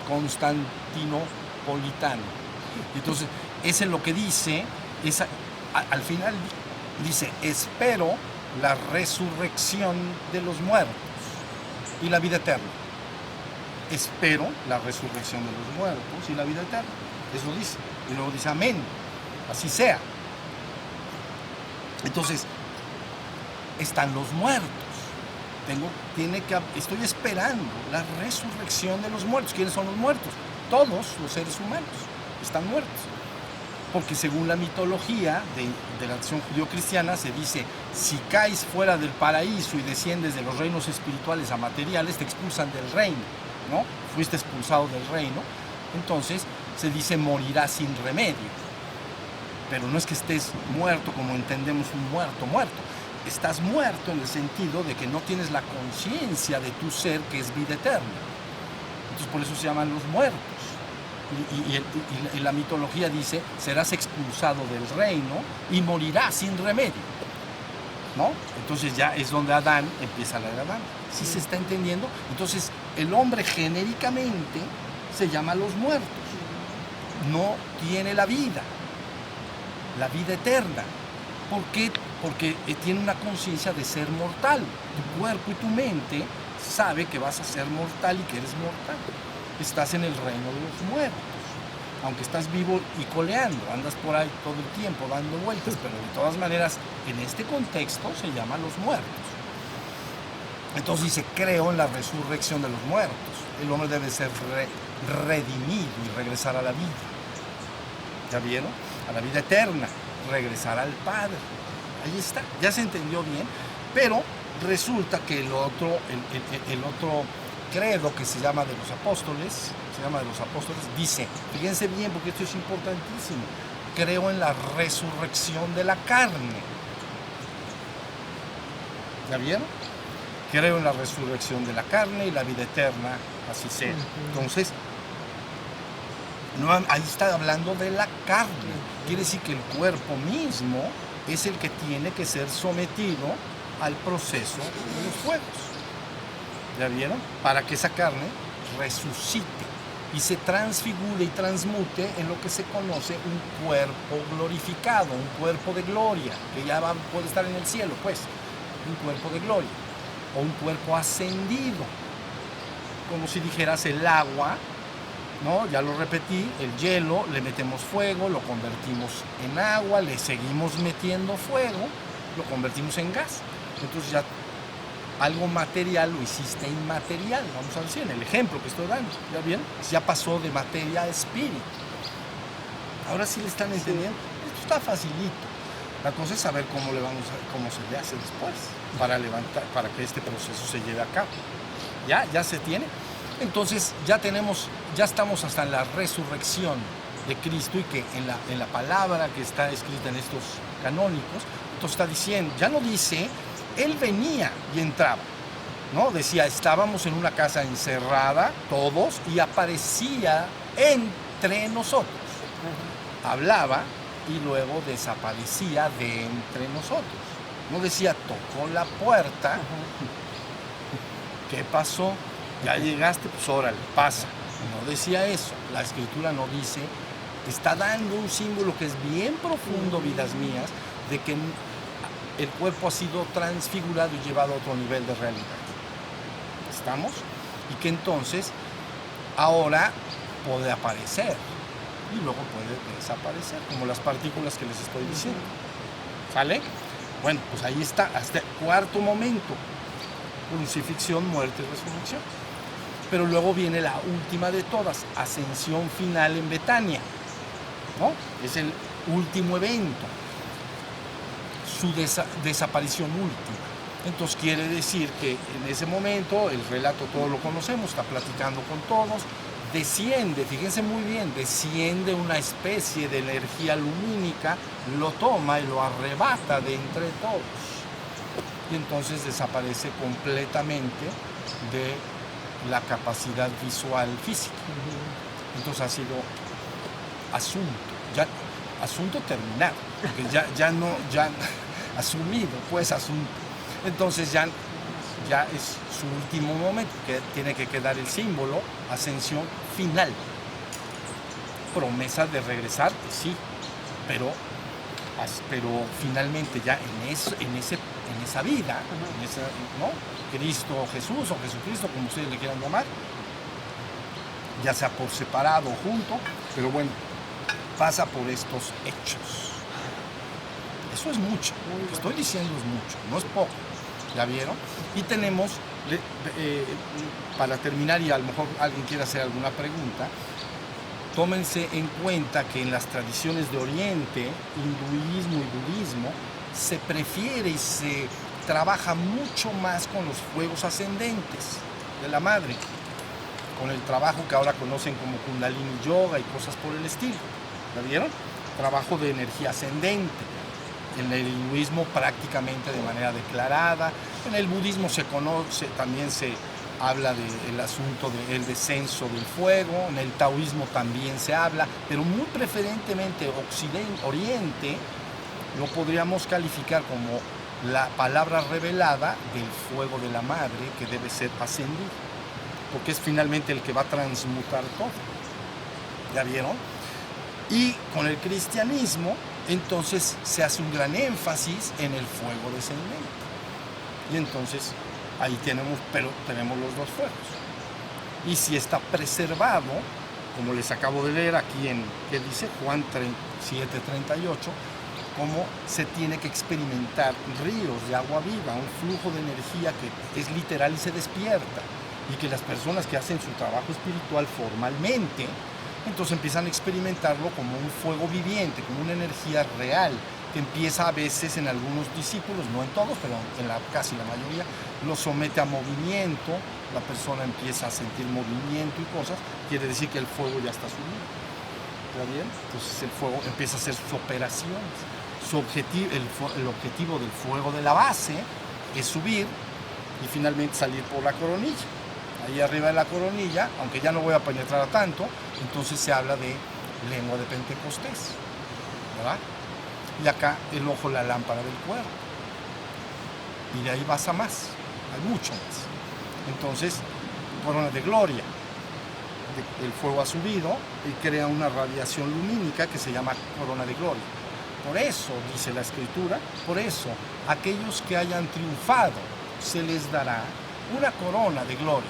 constantinopolitano. Entonces, ese es lo que dice, al final dice, espero la resurrección de los muertos y la vida eterna. Espero la resurrección de los muertos y la vida eterna. Eso dice. Y luego dice amén. así sea. Entonces, están los muertos. Estoy esperando la resurrección de los muertos. ¿Quiénes son los muertos? Todos los seres humanos están muertos. Porque según la mitología de la tradición judío-cristiana se dice, si caes fuera del paraíso y desciendes de los reinos espirituales a materiales, te expulsan del reino, ¿no? Fuiste expulsado del reino, entonces se dice morirás sin remedio. Pero no es que estés muerto como entendemos un muerto. Estás muerto en el sentido de que no tienes la conciencia de tu ser que es vida eterna. Entonces por eso se llaman los muertos. Y la mitología dice, serás expulsado del reino y morirás sin remedio, ¿no? Entonces ya es donde Adán empieza la era Adán. ¿Sí se está entendiendo? Entonces el hombre genéricamente se llama los muertos. No tiene la vida eterna. ¿Por qué? Porque tiene una conciencia de ser mortal. Tu cuerpo y tu mente sabe que vas a ser mortal y que eres mortal. Estás en el reino de los muertos. Aunque estás vivo y coleando, andas por ahí todo el tiempo dando vueltas, pero de todas maneras, en este contexto se llama los muertos. Entonces dice, creo en la resurrección de los muertos. El hombre debe ser redimido y regresar a la vida. ¿Ya vieron? A la vida eterna, regresar al Padre. Ahí está, ya se entendió bien, pero resulta que el otro credo que se llama de los apóstoles, dice, fíjense bien porque esto es importantísimo, creo en la resurrección de la carne. ¿Ya vieron? Creo en la resurrección de la carne y la vida eterna, así sea. Entonces, no, ahí está hablando de la carne. Quiere decir que el cuerpo mismo es el que tiene que ser sometido al proceso de los fuegos. ¿Ya vieron? Para que esa carne resucite y se transfigure y transmute en lo que se conoce un cuerpo glorificado, un cuerpo de gloria, que ya puede estar en el cielo, pues, un cuerpo de gloria, o un cuerpo ascendido, como si dijeras el agua, ¿no? Ya lo repetí, el hielo, le metemos fuego, lo convertimos en agua, le seguimos metiendo fuego, lo convertimos en gas. Entonces ya algo material lo hiciste inmaterial, vamos a decir, en el ejemplo que estoy dando, ¿ya bien? Ya pasó de materia a espíritu. Ahora sí le están entendiendo. Esto está facilito. La cosa es saber cómo se le hace después para que este proceso se lleve a cabo. Ya se tiene. Entonces ya estamos hasta en la resurrección de Cristo, y que en la palabra que está escrita en estos canónicos, entonces está diciendo, ya no dice, Él venía y entraba, ¿no? Decía, estábamos en una casa encerrada, todos, y aparecía entre nosotros. Hablaba y luego desaparecía de entre nosotros. No decía, tocó la puerta, ¿qué pasó? Ya llegaste, pues órale, pasa. No decía eso. La Escritura no dice, está dando un símbolo que es bien profundo, vidas mías, de que el cuerpo ha sido transfigurado y llevado a otro nivel de realidad. ¿Estamos? Y que entonces ahora puede aparecer y luego puede desaparecer, como las partículas que les estoy diciendo. ¿Sale? Bueno, pues ahí está, hasta el cuarto momento. Crucifixión, muerte y resurrección. Pero luego viene la última de todas, ascensión final en Betania, ¿no? Es el último evento, su desaparición última. Entonces quiere decir que en ese momento, el relato todos lo conocemos, está platicando con todos, desciende, fíjense muy bien, desciende una especie de energía lumínica, lo toma y lo arrebata de entre todos. Y entonces desaparece completamente de la capacidad visual física. Entonces ha sido asunto terminado, porque ya asumido, pues asunto. Entonces ya es su último momento, que tiene que quedar el símbolo, ascensión final. Promesa de regresar, sí, pero finalmente ya en esa vida, ¿no? Cristo o Jesús o Jesucristo, como ustedes le quieran llamar, ya sea por separado o junto, pero bueno, pasa por estos hechos. Eso es mucho. Lo que estoy diciendo es mucho, no es poco. ¿Ya vieron? Y tenemos, para terminar, y a lo mejor alguien quiere hacer alguna pregunta, tómense en cuenta que en las tradiciones de Oriente, hinduismo y budismo, se prefiere y se trabaja mucho más con los fuegos ascendentes de la madre, con el trabajo que ahora conocen como Kundalini Yoga y cosas por el estilo. ¿Ya vieron? Trabajo de energía ascendente. En el hinduismo prácticamente de manera declarada. En el budismo se conoce, también se habla del asunto del descenso del fuego. En el taoísmo también se habla, pero muy preferentemente Oriente lo podríamos calificar como la palabra revelada del fuego de la madre que debe ser ascendido, porque es finalmente el que va a transmutar todo. ¿Ya vieron? Y con el cristianismo, entonces se hace un gran énfasis en el fuego descendente. Y entonces ahí tenemos los dos fuegos. Y si está preservado, como les acabo de leer aquí que dice Juan 7:38, cómo se tiene que experimentar ríos de agua viva, un flujo de energía que es literal y se despierta. Y que las personas que hacen su trabajo espiritual formalmente, entonces empiezan a experimentarlo como un fuego viviente, como una energía real, que empieza a veces en algunos discípulos, no en todos, pero en casi la mayoría, lo somete a movimiento, la persona empieza a sentir movimiento y cosas, quiere decir que el fuego ya está subido. ¿Está bien? Entonces el fuego empieza a hacer sus operaciones. El objetivo del fuego de la base es subir y finalmente salir por la coronilla. Ahí arriba de la coronilla, aunque ya no voy a penetrar a tanto, entonces se habla de lengua de Pentecostés, ¿verdad? Y acá el ojo, la lámpara del cuerpo. Y de ahí vas a más, hay mucho más. Entonces, corona de gloria. El fuego ha subido y crea una radiación lumínica que se llama corona de gloria. Por eso, dice la Escritura, por eso, aquellos que hayan triunfado, se les dará una corona de gloria.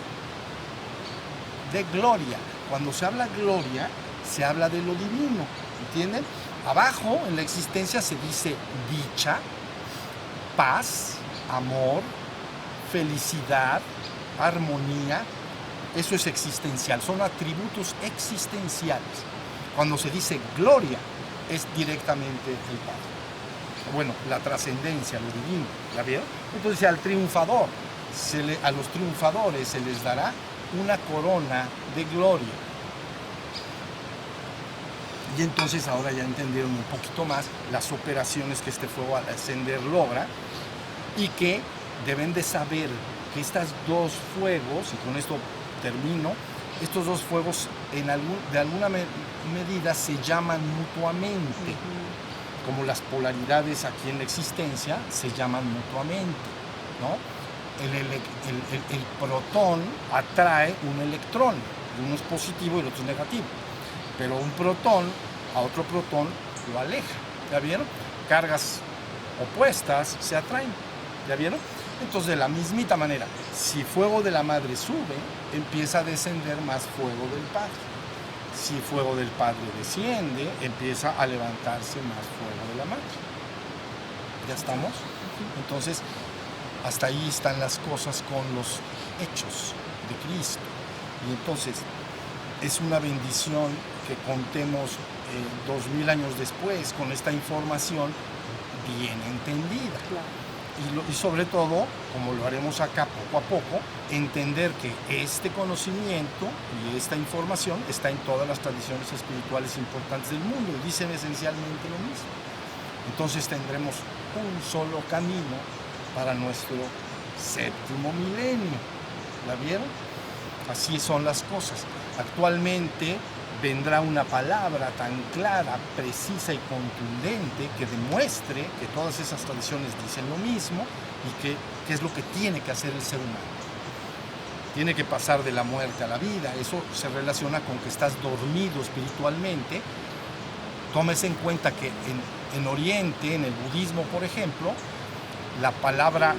De gloria. Cuando se habla gloria, se habla de lo divino, ¿entienden? Abajo en la existencia se dice dicha, paz, amor, felicidad, armonía. Eso es existencial, son atributos existenciales. Cuando se dice gloria, es directamente el Padre. Bueno, la trascendencia, lo divino, ¿la vieron? Entonces al triunfador, a los triunfadores se les dará una corona de gloria. Y entonces ahora ya entendieron un poquito más las operaciones que este fuego al ascender logra, y que deben de saber que estos dos fuegos, y con esto termino, estos dos fuegos de alguna medida se llaman mutuamente, como las polaridades aquí en la existencia se llaman mutuamente, ¿no? El protón atrae un electrón, uno es positivo y el otro es negativo, pero un protón a otro protón lo aleja, ¿ya vieron? Cargas opuestas se atraen, ¿ya vieron? Entonces, de la mismita manera, si fuego de la madre sube, empieza a descender más fuego del Padre. Si fuego del Padre desciende, empieza a levantarse más fuego de la madre. ¿Ya estamos? Entonces, hasta ahí están las cosas con los hechos de Cristo. Y entonces, es una bendición que contemos 2000 años después con esta información bien entendida. Claro. Y sobre todo, como lo haremos acá poco a poco, entender que este conocimiento y esta información está en todas las tradiciones espirituales importantes del mundo y dicen esencialmente lo mismo. Entonces tendremos un solo camino para nuestro séptimo milenio. ¿La vieron? Así son las cosas. Actualmente vendrá una palabra tan clara, precisa y contundente que demuestre que todas esas tradiciones dicen lo mismo y que es lo que tiene que hacer el ser humano. Tiene que pasar de la muerte a la vida. Eso se relaciona con que estás dormido espiritualmente. Tómese en cuenta que en Oriente, en el budismo, por ejemplo, la palabra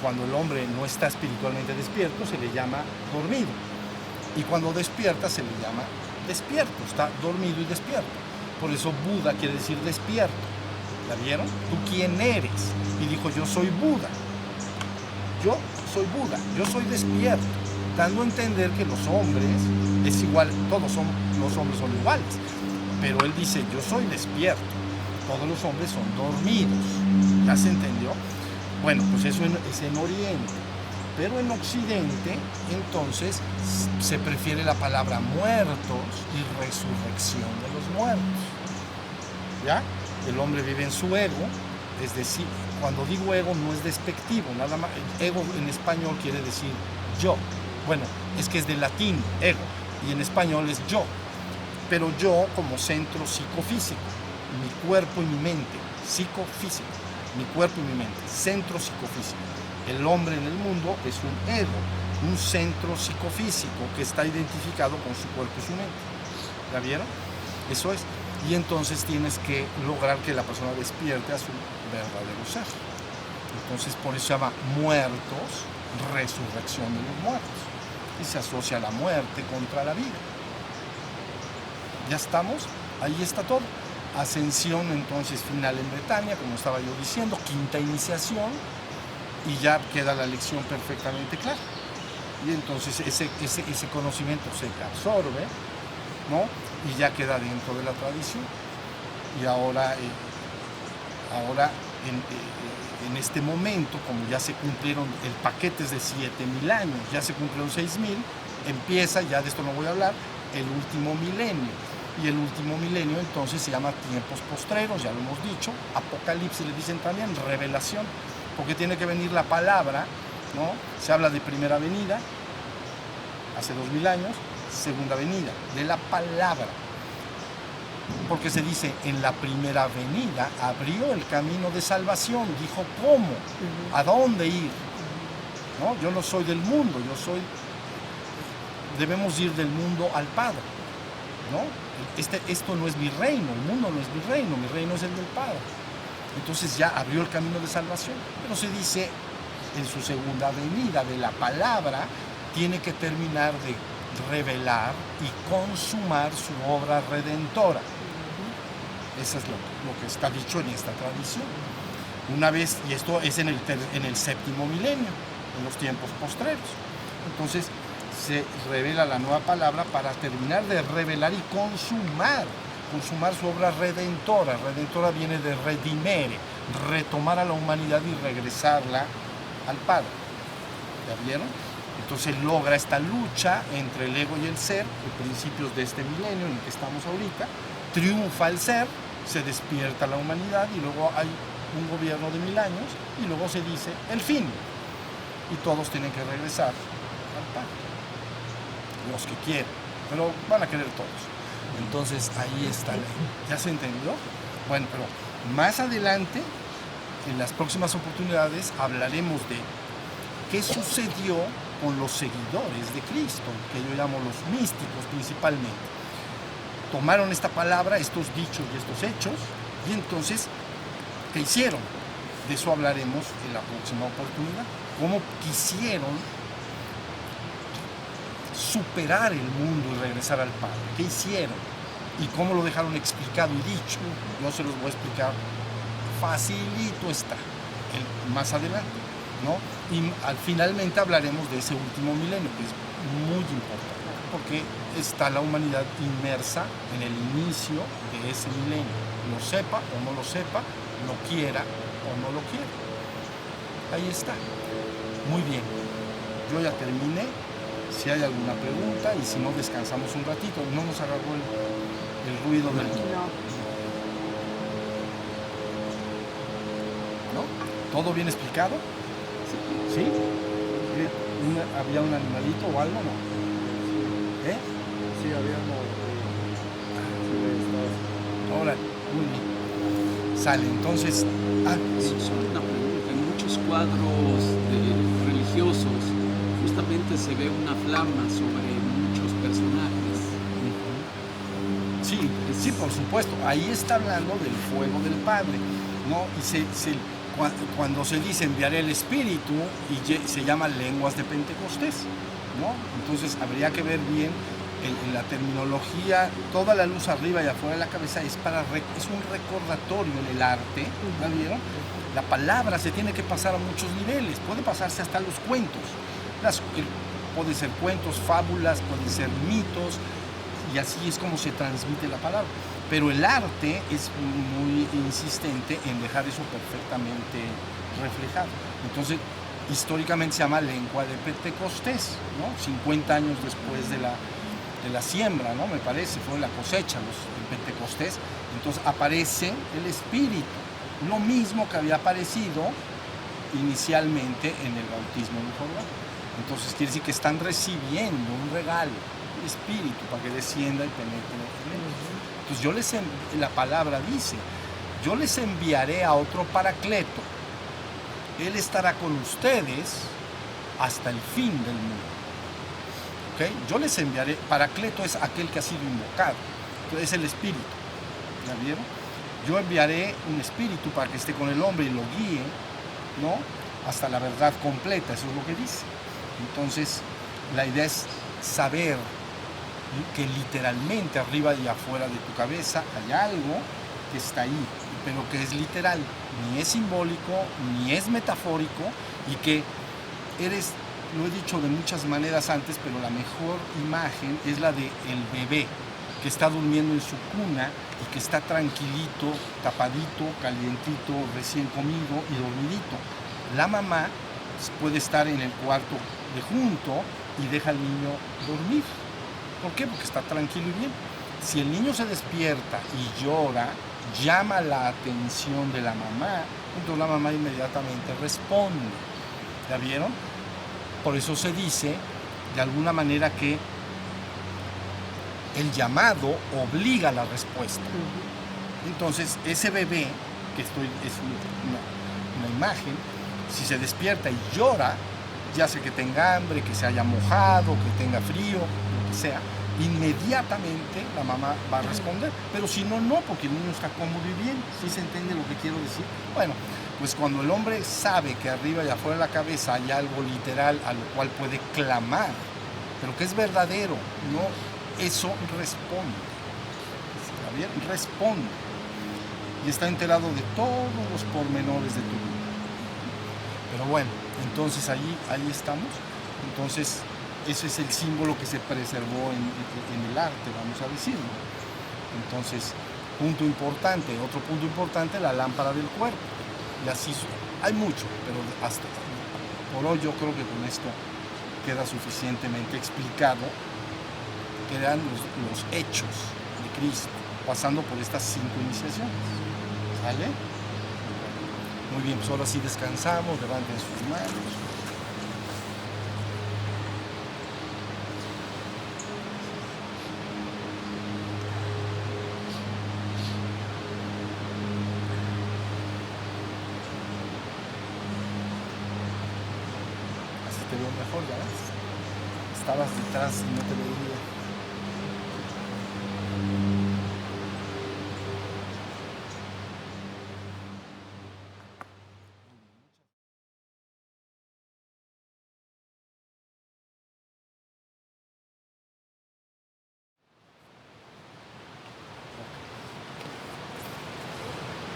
cuando el hombre no está espiritualmente despierto se le llama dormido. Y cuando despierta se le llama despierto, está dormido y despierto. Por eso Buda quiere decir despierto. ¿La vieron? ¿Tú quién eres? Y dijo, yo soy Buda. Yo soy Buda, yo soy despierto. Dando a entender que los hombres es igual, los hombres son iguales. Pero él dice, yo soy despierto. Todos los hombres son dormidos. ¿Ya se entendió? Bueno, pues eso es en Oriente. Pero en Occidente, entonces, se prefiere la palabra muertos y resurrección de los muertos. ¿Ya? El hombre vive en su ego, es decir, cuando digo ego no es despectivo, nada más. Ego en español quiere decir yo. Bueno, es que es del latín, ego, y en español es yo. Pero yo como centro psicofísico, mi cuerpo y mi mente, psicofísico, mi cuerpo y mi mente, centro psicofísico. El hombre en el mundo es un ego, un centro psicofísico que está identificado con su cuerpo y su mente. ¿La vieron? Eso es. Y entonces tienes que lograr que la persona despierte a su verdadero ser. Entonces por eso se llama muertos, resurrección de los muertos. Y se asocia la muerte contra la vida. ¿Ya estamos? Ahí está todo. Ascensión entonces final en Bretaña, como estaba yo diciendo, quinta iniciación, y ya queda la lección perfectamente clara. Y entonces ese conocimiento se absorbe, ¿no? Y ya queda dentro de la tradición. Y ahora en este momento, como ya se cumplieron, el paquete es de 7.000 años, ya se cumplieron 6.000, empieza, ya de esto no voy a hablar, el último milenio. Y el último milenio entonces se llama tiempos postreros, ya lo hemos dicho, apocalipsis le dicen también, revelación, porque tiene que venir la palabra, ¿no? Se habla de primera venida, hace 2.000 años, segunda venida, de la palabra. Porque se dice, en la primera venida abrió el camino de salvación, dijo cómo, a dónde ir. ¿No? Yo no soy del mundo, debemos ir del mundo al Padre. ¿No? Esto no es mi reino, el mundo no es mi reino es el del Padre. Entonces ya abrió el camino de salvación. Pero se dice, en su segunda venida de la palabra, tiene que terminar de revelar y consumar su obra redentora. Eso es lo que está dicho en esta tradición. Una vez, y esto es en el séptimo milenio, en los tiempos postreros. Entonces se revela la nueva palabra para terminar de revelar y consumar su obra redentora. Redentora viene de redimere, retomar a la humanidad y regresarla al Padre. ¿Ya vieron? Entonces logra esta lucha entre el ego y el ser, a principios de este milenio en el que estamos ahorita, triunfa el ser, se despierta la humanidad y luego hay un gobierno de 1.000 años y luego se dice el fin. Y todos tienen que regresar al Padre. Los que quieren, pero van a querer todos. Entonces ahí está. ¿Ya se entendió? Bueno, pero más adelante, en las próximas oportunidades, hablaremos de qué sucedió con los seguidores de Cristo, que yo llamo los místicos principalmente. Tomaron esta palabra, estos dichos y estos hechos, y entonces, ¿qué hicieron? De eso hablaremos en la próxima oportunidad. Cómo quisieron superar el mundo y regresar al Padre. ¿Qué hicieron? Y cómo lo dejaron explicado y dicho. Yo se los voy a explicar. Facilito está, más adelante, ¿no? Y finalmente hablaremos de ese último milenio, que es muy importante, porque está la humanidad inmersa en el inicio de ese milenio. Lo sepa o no lo sepa, lo quiera o no lo quiera. Ahí está. Muy bien. Yo ya terminé. Si hay alguna pregunta, y si no, descansamos un ratito. No nos agarró el ruido del... ¿No? ¿Todo bien explicado? ¿Sí? ¿Había un animalito o algo? ¿No? ¿Eh? Sí, había Ahora, muy bien. Sale, entonces... Solo una pregunta. En muchos cuadros religiosos justamente se ve una flama sobre muchos personajes. Sí, por supuesto. Ahí está hablando del fuego del Padre, ¿no? Y cuando se dice enviaré el Espíritu, y se llama lenguas de Pentecostés, ¿no? Entonces habría que ver bien la terminología, toda la luz arriba y afuera de la cabeza es un recordatorio en el arte, ¿ya vieron? La palabra se tiene que pasar a muchos niveles, puede pasarse hasta los cuentos. Pueden ser cuentos, fábulas, pueden ser mitos, y así es como se transmite la palabra. Pero el arte es muy insistente en dejar eso perfectamente reflejado. Entonces, históricamente se llama lengua de Pentecostés, ¿no? 50 años después de la siembra, ¿no? Me parece, fue la cosecha, el Pentecostés. Entonces aparece el Espíritu, lo mismo que había aparecido inicialmente en el bautismo de Jordán. Entonces quiere decir que están recibiendo un regalo, el Espíritu, para que descienda y penetre en ellos. Entonces la palabra dice, yo les enviaré a otro Paracleto. Él estará con ustedes hasta el fin del mundo. ¿Okay? Yo les enviaré, Paracleto es aquel que ha sido invocado, entonces es el Espíritu, ¿ya vieron? Yo enviaré un Espíritu para que esté con el hombre y lo guíe, ¿no? Hasta la verdad completa, eso es lo que dice. Entonces, la idea es saber que literalmente arriba y afuera de tu cabeza hay algo que está ahí, pero que es literal, ni es simbólico, ni es metafórico, y que eres, lo he dicho de muchas maneras antes, pero la mejor imagen es la de el bebé que está durmiendo en su cuna y que está tranquilito, tapadito, calientito, recién comido y dormidito. La mamá puede estar en el cuarto de junto y deja al niño dormir. ¿Por qué? Porque está tranquilo y bien. Si el niño se despierta y llora, llama la atención de la mamá, entonces la mamá inmediatamente responde. ¿Ya vieron? Por eso se dice, de alguna manera, que el llamado obliga a la respuesta. Entonces, ese bebé, que es una imagen, si se despierta y llora, ya sea que tenga hambre, que se haya mojado, que tenga frío, lo que sea, inmediatamente la mamá va a responder. Pero si no, no, porque el niño está cómodo y bien. ¿Sí se entiende lo que quiero decir? Bueno, pues cuando el hombre sabe que arriba y afuera de la cabeza hay algo literal a lo cual puede clamar, pero que es verdadero, no, eso responde. ¿Está bien? Responde. Y está enterado de todos los pormenores de tu vida. Pero bueno, entonces ahí estamos. Entonces, ese es el símbolo que se preservó en el arte, vamos a decirlo. Entonces, punto importante, otro punto importante, la lámpara del cuerpo. Y así hay mucho, pero hasta por hoy yo creo que con esto queda suficientemente explicado que eran los hechos de Cristo, pasando por estas 5 iniciaciones. ¿Sale? Muy bien, pues ahora sí descansamos, levanten sus manos. Así te veo mejor, ya ves. Estabas detrás y no te veía.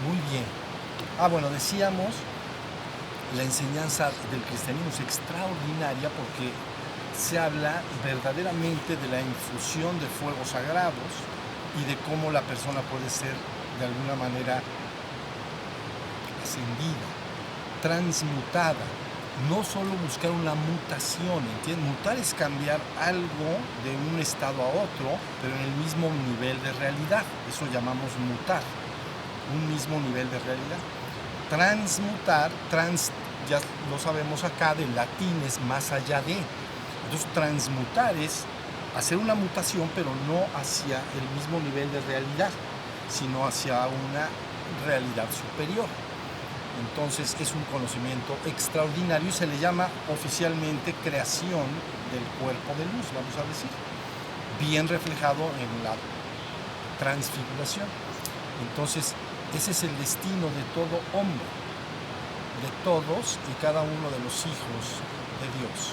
Muy bien. Bueno, decíamos, la enseñanza del cristianismo es extraordinaria porque se habla verdaderamente de la infusión de fuegos sagrados y de cómo la persona puede ser de alguna manera ascendida, transmutada. No solo buscar una mutación, ¿entiendes? Mutar es cambiar algo de un estado a otro, pero en el mismo nivel de realidad. Eso llamamos mutar. Un mismo nivel de realidad. Transmutar, ya lo sabemos acá, del latín es más allá de. Entonces, transmutar es hacer una mutación, pero no hacia el mismo nivel de realidad, sino hacia una realidad superior. Entonces, es un conocimiento extraordinario y se le llama oficialmente creación del cuerpo de luz, vamos a decir, bien reflejado en la transfiguración. Entonces, ese es el destino de todo hombre, de todos y cada uno de los hijos de Dios.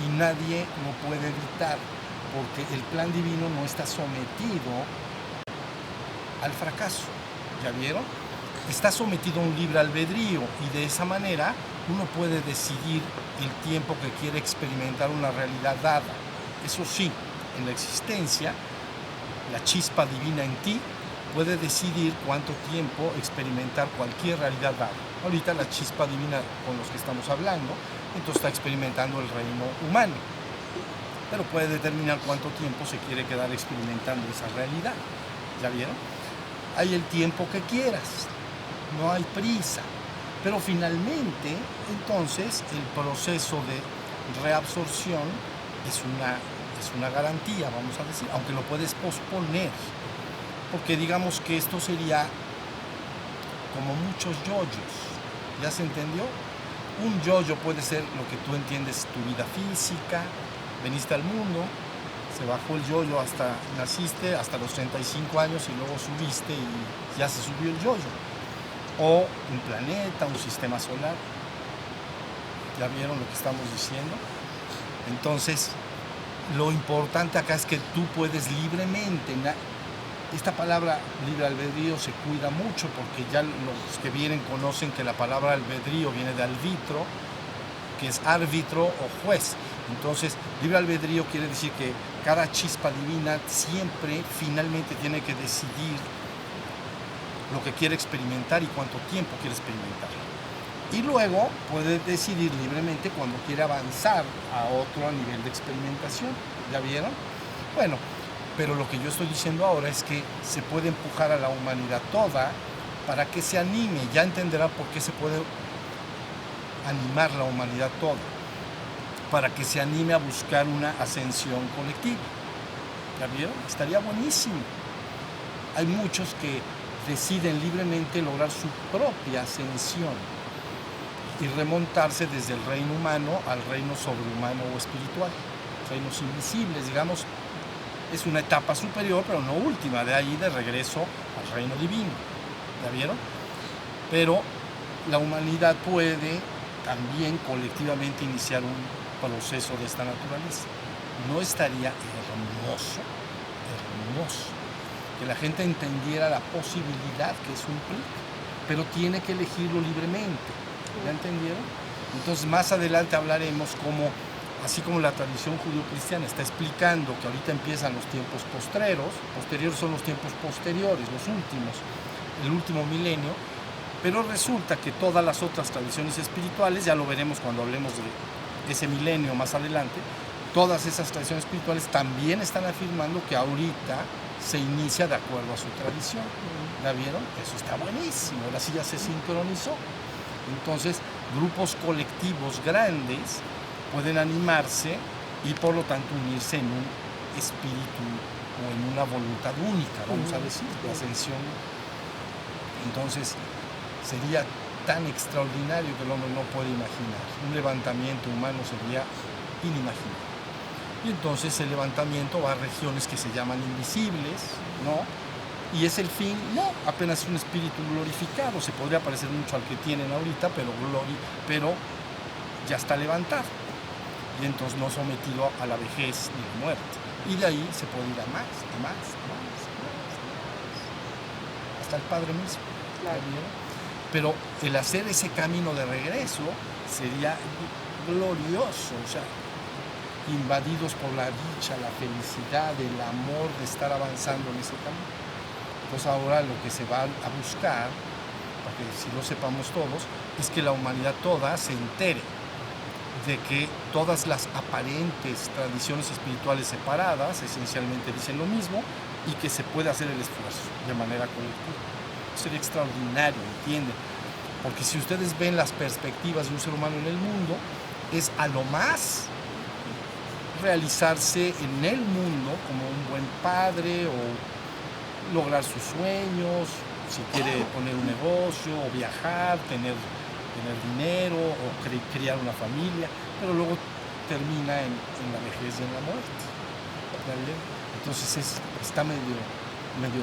Y nadie lo puede evitar. porque el plan divino no está sometido al fracaso. ¿Ya vieron? Está sometido a un libre albedrío y de esa manera uno puede decidir el tiempo que quiere experimentar una realidad dada. Eso sí, en la existencia, la chispa divina en ti puede decidir cuánto tiempo experimentar cualquier realidad dada. Ahorita la chispa divina con los que estamos hablando, entonces está experimentando el reino humano, pero puede determinar cuánto tiempo se quiere quedar experimentando esa realidad. ¿Ya vieron? Hay el tiempo que quieras, no hay prisa, pero finalmente entonces el proceso de reabsorción es una garantía, vamos a decir, aunque lo puedes posponer, porque digamos que esto sería como muchos yoyos. ¿Ya se entendió? Un yoyo puede ser lo que tú entiendes, tu vida física, veniste al mundo, se bajó el yoyo hasta naciste, hasta los 35 años y luego subiste y ya se subió el yoyo. O un planeta, un sistema solar. ¿Ya vieron lo que estamos diciendo? Entonces, lo importante acá es que tú puedes libremente. Esta palabra libre albedrío se cuida mucho porque ya los que vienen conocen que la palabra albedrío viene de arbitro, que es árbitro o juez. Entonces, libre albedrío quiere decir que cada chispa divina siempre finalmente tiene que decidir lo que quiere experimentar y cuánto tiempo quiere experimentar. Y luego puede decidir libremente cuando quiere avanzar a otro nivel de experimentación. ¿Ya vieron? Bueno, pero lo que yo estoy diciendo ahora es que se puede empujar a la humanidad toda para que se anime. Ya entenderá por qué se puede animar la humanidad toda, para que se anime a buscar una ascensión colectiva. ¿Ya vieron? Estaría buenísimo. Hay muchos que deciden libremente lograr su propia ascensión y remontarse desde el reino humano al reino sobrehumano o espiritual, reinos invisibles, digamos. Es una etapa superior, pero no última, de ahí de regreso al reino divino. ¿Ya vieron? Pero la humanidad puede también colectivamente iniciar un proceso de esta naturaleza. ¿No estaría hermoso, que la gente entendiera la posibilidad que eso implica? Pero tiene que elegirlo libremente. ¿Ya entendieron? Entonces más adelante hablaremos cómo, así como la tradición judío-cristiana está explicando que ahorita empiezan los tiempos posteriores son los tiempos posteriores, los últimos, el último milenio, pero resulta que todas las otras tradiciones espirituales, ya lo veremos cuando hablemos de ese milenio más adelante, todas esas tradiciones espirituales también están afirmando que ahorita se inicia de acuerdo a su tradición. ¿La vieron? Eso está buenísimo, ahora sí ya se sincronizó. Entonces, grupos colectivos grandes pueden animarse y por lo tanto unirse en un espíritu o en una voluntad única, vamos a decir, de ascensión. Entonces, sería tan extraordinario que el hombre no puede imaginar. Un levantamiento humano sería inimaginable. Y entonces el levantamiento va a regiones que se llaman invisibles, ¿no? Y es el fin, no, apenas un espíritu glorificado, se podría parecer mucho al que tienen ahorita, pero ya está levantado. Y entonces no sometido a la vejez ni la muerte. Y de ahí se puede ir a más, hasta el Padre mismo. Claro. Pero el hacer ese camino de regreso sería glorioso, o sea, invadidos por la dicha, la felicidad, el amor de estar avanzando en ese camino. Entonces ahora lo que se va a buscar, para que si lo sepamos todos, es que la humanidad toda se entere de que todas las aparentes tradiciones espirituales separadas esencialmente dicen lo mismo y que se puede hacer el esfuerzo de manera colectiva. Sería extraordinario, ¿entienden? Porque si ustedes ven las perspectivas de un ser humano en el mundo, es a lo más realizarse en el mundo como un buen padre o lograr sus sueños, si quiere poner un negocio o viajar, tener dinero o criar una familia, pero luego termina en la vejez y en la muerte. ¿Vale? Entonces está medio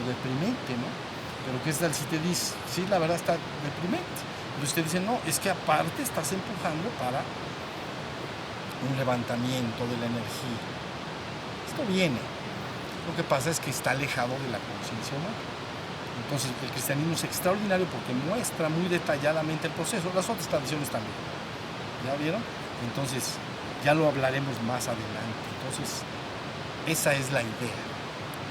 deprimente, ¿no? Pero ¿qué tal si te dice, sí, la verdad está deprimente? Pero usted dice, no, es que aparte estás empujando para un levantamiento de la energía. conocimiento viene. Lo que pasa es que está alejado de la conciencia humana. Entonces el cristianismo es extraordinario porque muestra muy detalladamente el proceso, las otras tradiciones también. ¿Ya vieron? Entonces ya lo hablaremos más adelante. Entonces esa es la idea,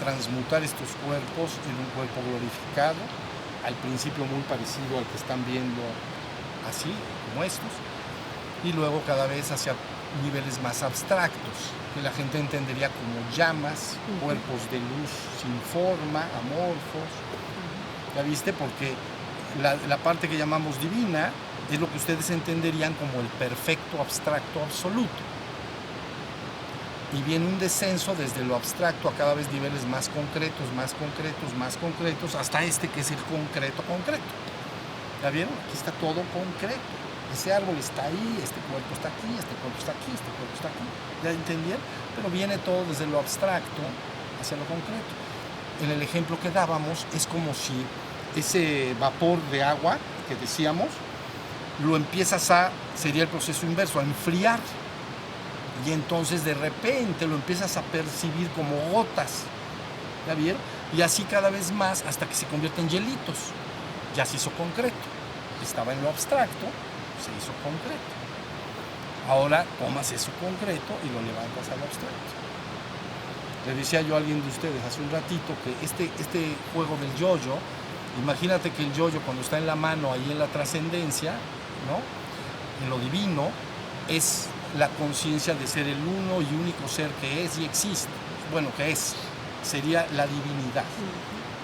transmutar estos cuerpos en un cuerpo glorificado, al principio muy parecido al que están viendo así, como estos, y luego cada vez hacia niveles más abstractos, que la gente entendería como llamas, cuerpos de luz sin forma, amorfos. ¿Ya viste? Porque la parte que llamamos divina es lo que ustedes entenderían como el perfecto abstracto absoluto. Y viene un descenso desde lo abstracto a cada vez niveles más concretos, más concretos, más concretos, hasta este que es el concreto concreto. ¿Ya vieron? Aquí está todo concreto. Ese árbol está ahí, este cuerpo está aquí, este cuerpo está aquí, este cuerpo está aquí. ¿Ya entendieron? Pero viene todo desde lo abstracto hacia lo concreto. En el ejemplo que dábamos es como si ese vapor de agua que decíamos, lo empiezas sería el proceso inverso, a enfriar. Y entonces de repente lo empiezas a percibir como gotas. ¿Ya vieron? Y así cada vez más hasta que se convierte en hielitos. Ya se hizo concreto. Estaba en lo abstracto, se hizo concreto. Ahora tomas eso concreto y lo levantas al abstracto. Le decía yo a alguien de ustedes hace un ratito que este juego del yo-yo, imagínate que el yo-yo cuando está en la mano, ahí en la trascendencia, ¿no? En lo divino, es la conciencia de ser el uno y único ser que es y existe. Bueno, que es, sería la divinidad.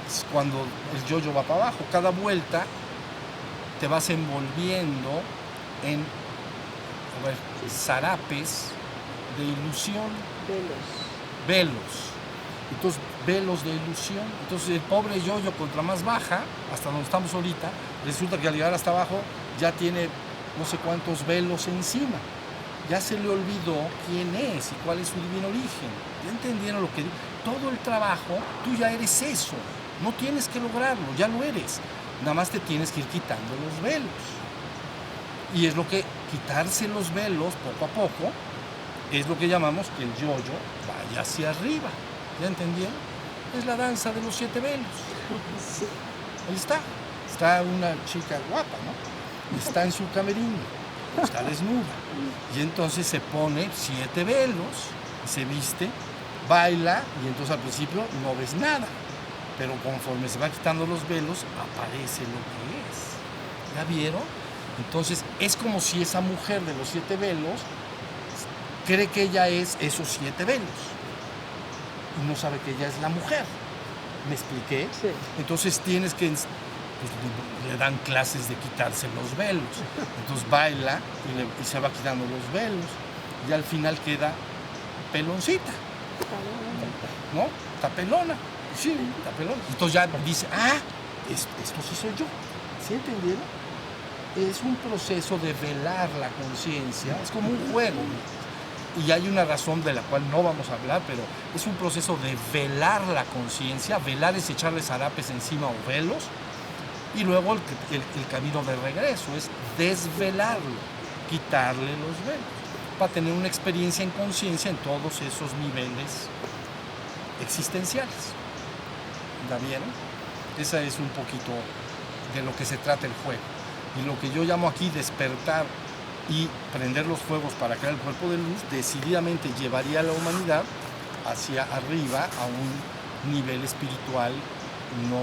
Es cuando el yo-yo va para abajo, cada vuelta te vas envolviendo en zarapes de ilusión. Velos. Entonces, velos de ilusión. Entonces, el pobre yo-yo, contra más baja, hasta donde estamos ahorita, resulta que al llegar hasta abajo ya tiene no sé cuántos velos encima. Ya se le olvidó quién es y cuál es su divino origen. ¿Ya entendieron lo que digo? Todo el trabajo, tú ya eres eso. No tienes que lograrlo, ya lo eres. Nada más te tienes que ir quitando los velos. Y es lo que quitarse los velos poco a poco es lo que llamamos que el yo-yo vaya hacia arriba. ¿Ya entendieron? Es la danza de los 7 velos. Sí. Ahí está. Está una chica guapa, ¿no? Está en su camerino. Está desnuda. Y entonces se pone 7 velos, se viste, baila, y entonces al principio no ves nada. Pero conforme se va quitando los velos, aparece lo que es. ¿Ya vieron? Entonces es como si esa mujer de los 7 velos cree que ella es esos 7 velos. Y no sabe que ella es la mujer. ¿Me expliqué? Sí. Entonces tienes que... le dan clases de quitarse los velos. Entonces baila y se va quitando los velos. Y al final queda peloncita. ¿No? Está pelona. Sí, está pelona. Entonces ya dice, esto sí soy yo. ¿Sí entendieron? Es un proceso de velar la conciencia. Es como un juego. Y hay una razón de la cual no vamos a hablar, pero es un proceso de velar la conciencia. Velar es echarle zarapes encima o velos. Y luego el camino de regreso es desvelarlo, quitarle los velos, para tener una experiencia en conciencia en todos esos niveles existenciales. ¿Ya vieron? Esa es un poquito de lo que se trata el juego. Y lo que yo llamo aquí despertar y prender los fuegos para crear el cuerpo de luz, decididamente llevaría a la humanidad hacia arriba a un nivel espiritual no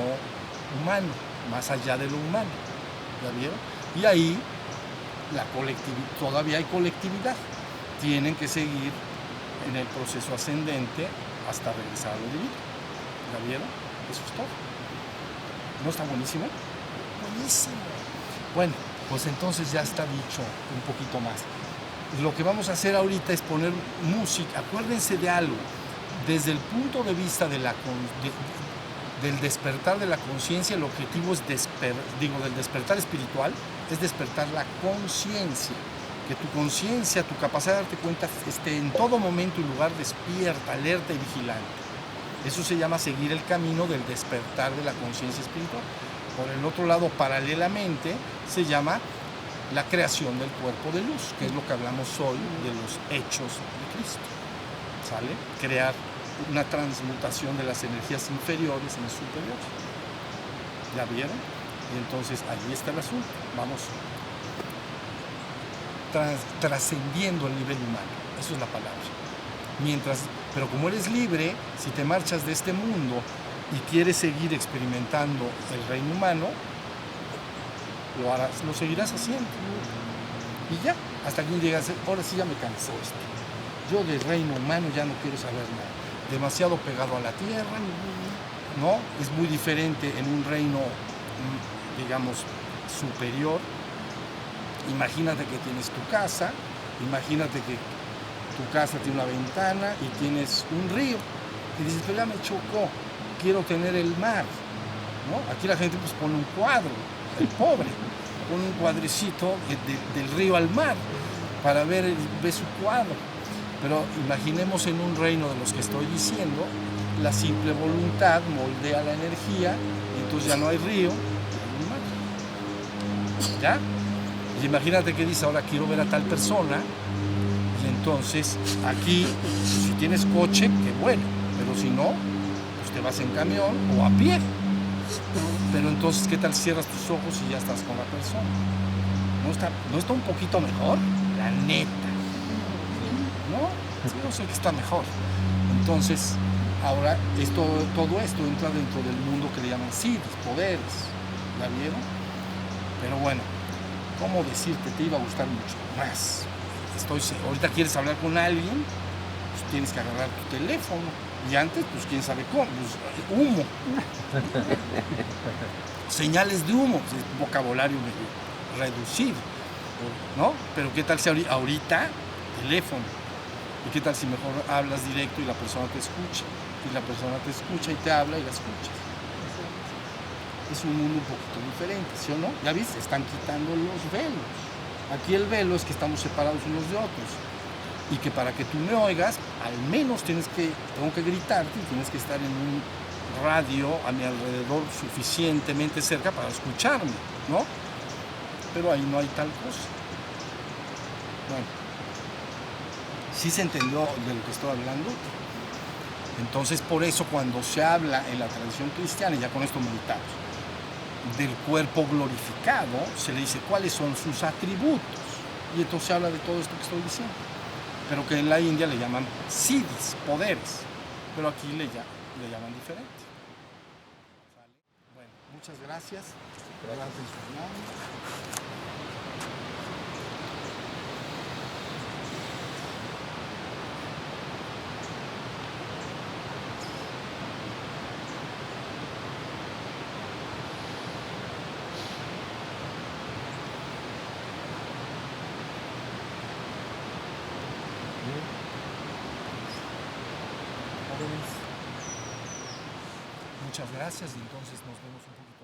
humano, más allá de lo humano. ¿Ya vieron? Y ahí la colectividad, todavía hay colectividad. Tienen que seguir en el proceso ascendente hasta regresar a lo divino. ¿Ya vieron? Eso es todo. ¿No está buenísimo? Buenísimo. Bueno, pues entonces ya está dicho un poquito más. Lo que vamos a hacer ahorita es poner música. Acuérdense de algo. Desde el punto de vista de del despertar de la conciencia, el objetivo es del despertar espiritual, es despertar la conciencia. Que tu conciencia, tu capacidad de darte cuenta esté en todo momento y lugar despierta, alerta y vigilante. Eso se llama seguir el camino del despertar de la conciencia espiritual. Por el otro lado, paralelamente, se llama la creación del cuerpo de luz, que es lo que hablamos hoy de los hechos de Cristo. ¿Sale? Crear una transmutación de las energías inferiores en superiores. ¿Ya vieron? Y entonces ahí está el asunto. Vamos trascendiendo el nivel humano. Eso es la palabra. Pero como eres libre, si te marchas de este mundo y quieres seguir experimentando el reino humano, lo seguirás haciendo. Y ya, hasta que llegas, ahora sí ya me cansó esto. Yo del reino humano ya no quiero saber nada. Demasiado pegado a la tierra, ¿no? Es muy diferente en un reino, digamos, superior. Imagínate que tienes tu casa, imagínate que tu casa tiene una ventana y tienes un río. Y dices, pero ya me chocó, quiero tener el mar, ¿no? Aquí la gente pues pone un cuadro, el pobre, pone un cuadrecito del río al mar para ver su cuadro. Pero imaginemos en un reino de los que estoy diciendo, la simple voluntad moldea la energía y entonces ya no hay río, hay un mar. ¿Ya? Y imagínate que dice, ahora quiero ver a tal persona, y entonces aquí, si tienes coche, qué bueno, pero si no, pues te vas en camión o a pie. Pero entonces, ¿qué tal cierras tus ojos y ya estás con la persona? ¿No está un poquito mejor? La neta. ¿No? Yo sé que está mejor. Entonces, ahora todo esto entra dentro del mundo que le llaman siddhis, poderes. ¿La vieron? Pero bueno, ¿cómo decirte? Te iba a gustar mucho más. Ahorita quieres hablar con alguien, pues tienes que agarrar tu teléfono. Y antes, pues quién sabe cómo, pues, humo. Señales de humo, pues, vocabulario medio reducido, ¿no? Pero ¿qué tal si ahorita teléfono? ¿Y qué tal si mejor hablas directo y la persona te escucha? Y la persona te escucha y te habla y la escuchas. Es un mundo un poquito diferente, ¿sí o no? Ya viste, están quitando los velos. Aquí el velo es que estamos separados unos de otros. Y que para que tú me oigas, al menos tengo que gritarte y tienes que estar en un radio a mi alrededor suficientemente cerca para escucharme, ¿no? Pero ahí no hay tal cosa. Bueno, ¿sí se entendió de lo que estoy hablando? Entonces, por eso cuando se habla en la tradición cristiana, y ya con esto meditamos, del cuerpo glorificado, se le dice cuáles son sus atributos. Y entonces se habla de todo esto que estoy diciendo. Pero que en la India le llaman siddhis, poderes. Pero aquí le llaman diferente. ¿Sale? Bueno, muchas gracias. Gracias, Fernando. Muchas gracias y entonces nos vemos un poquito.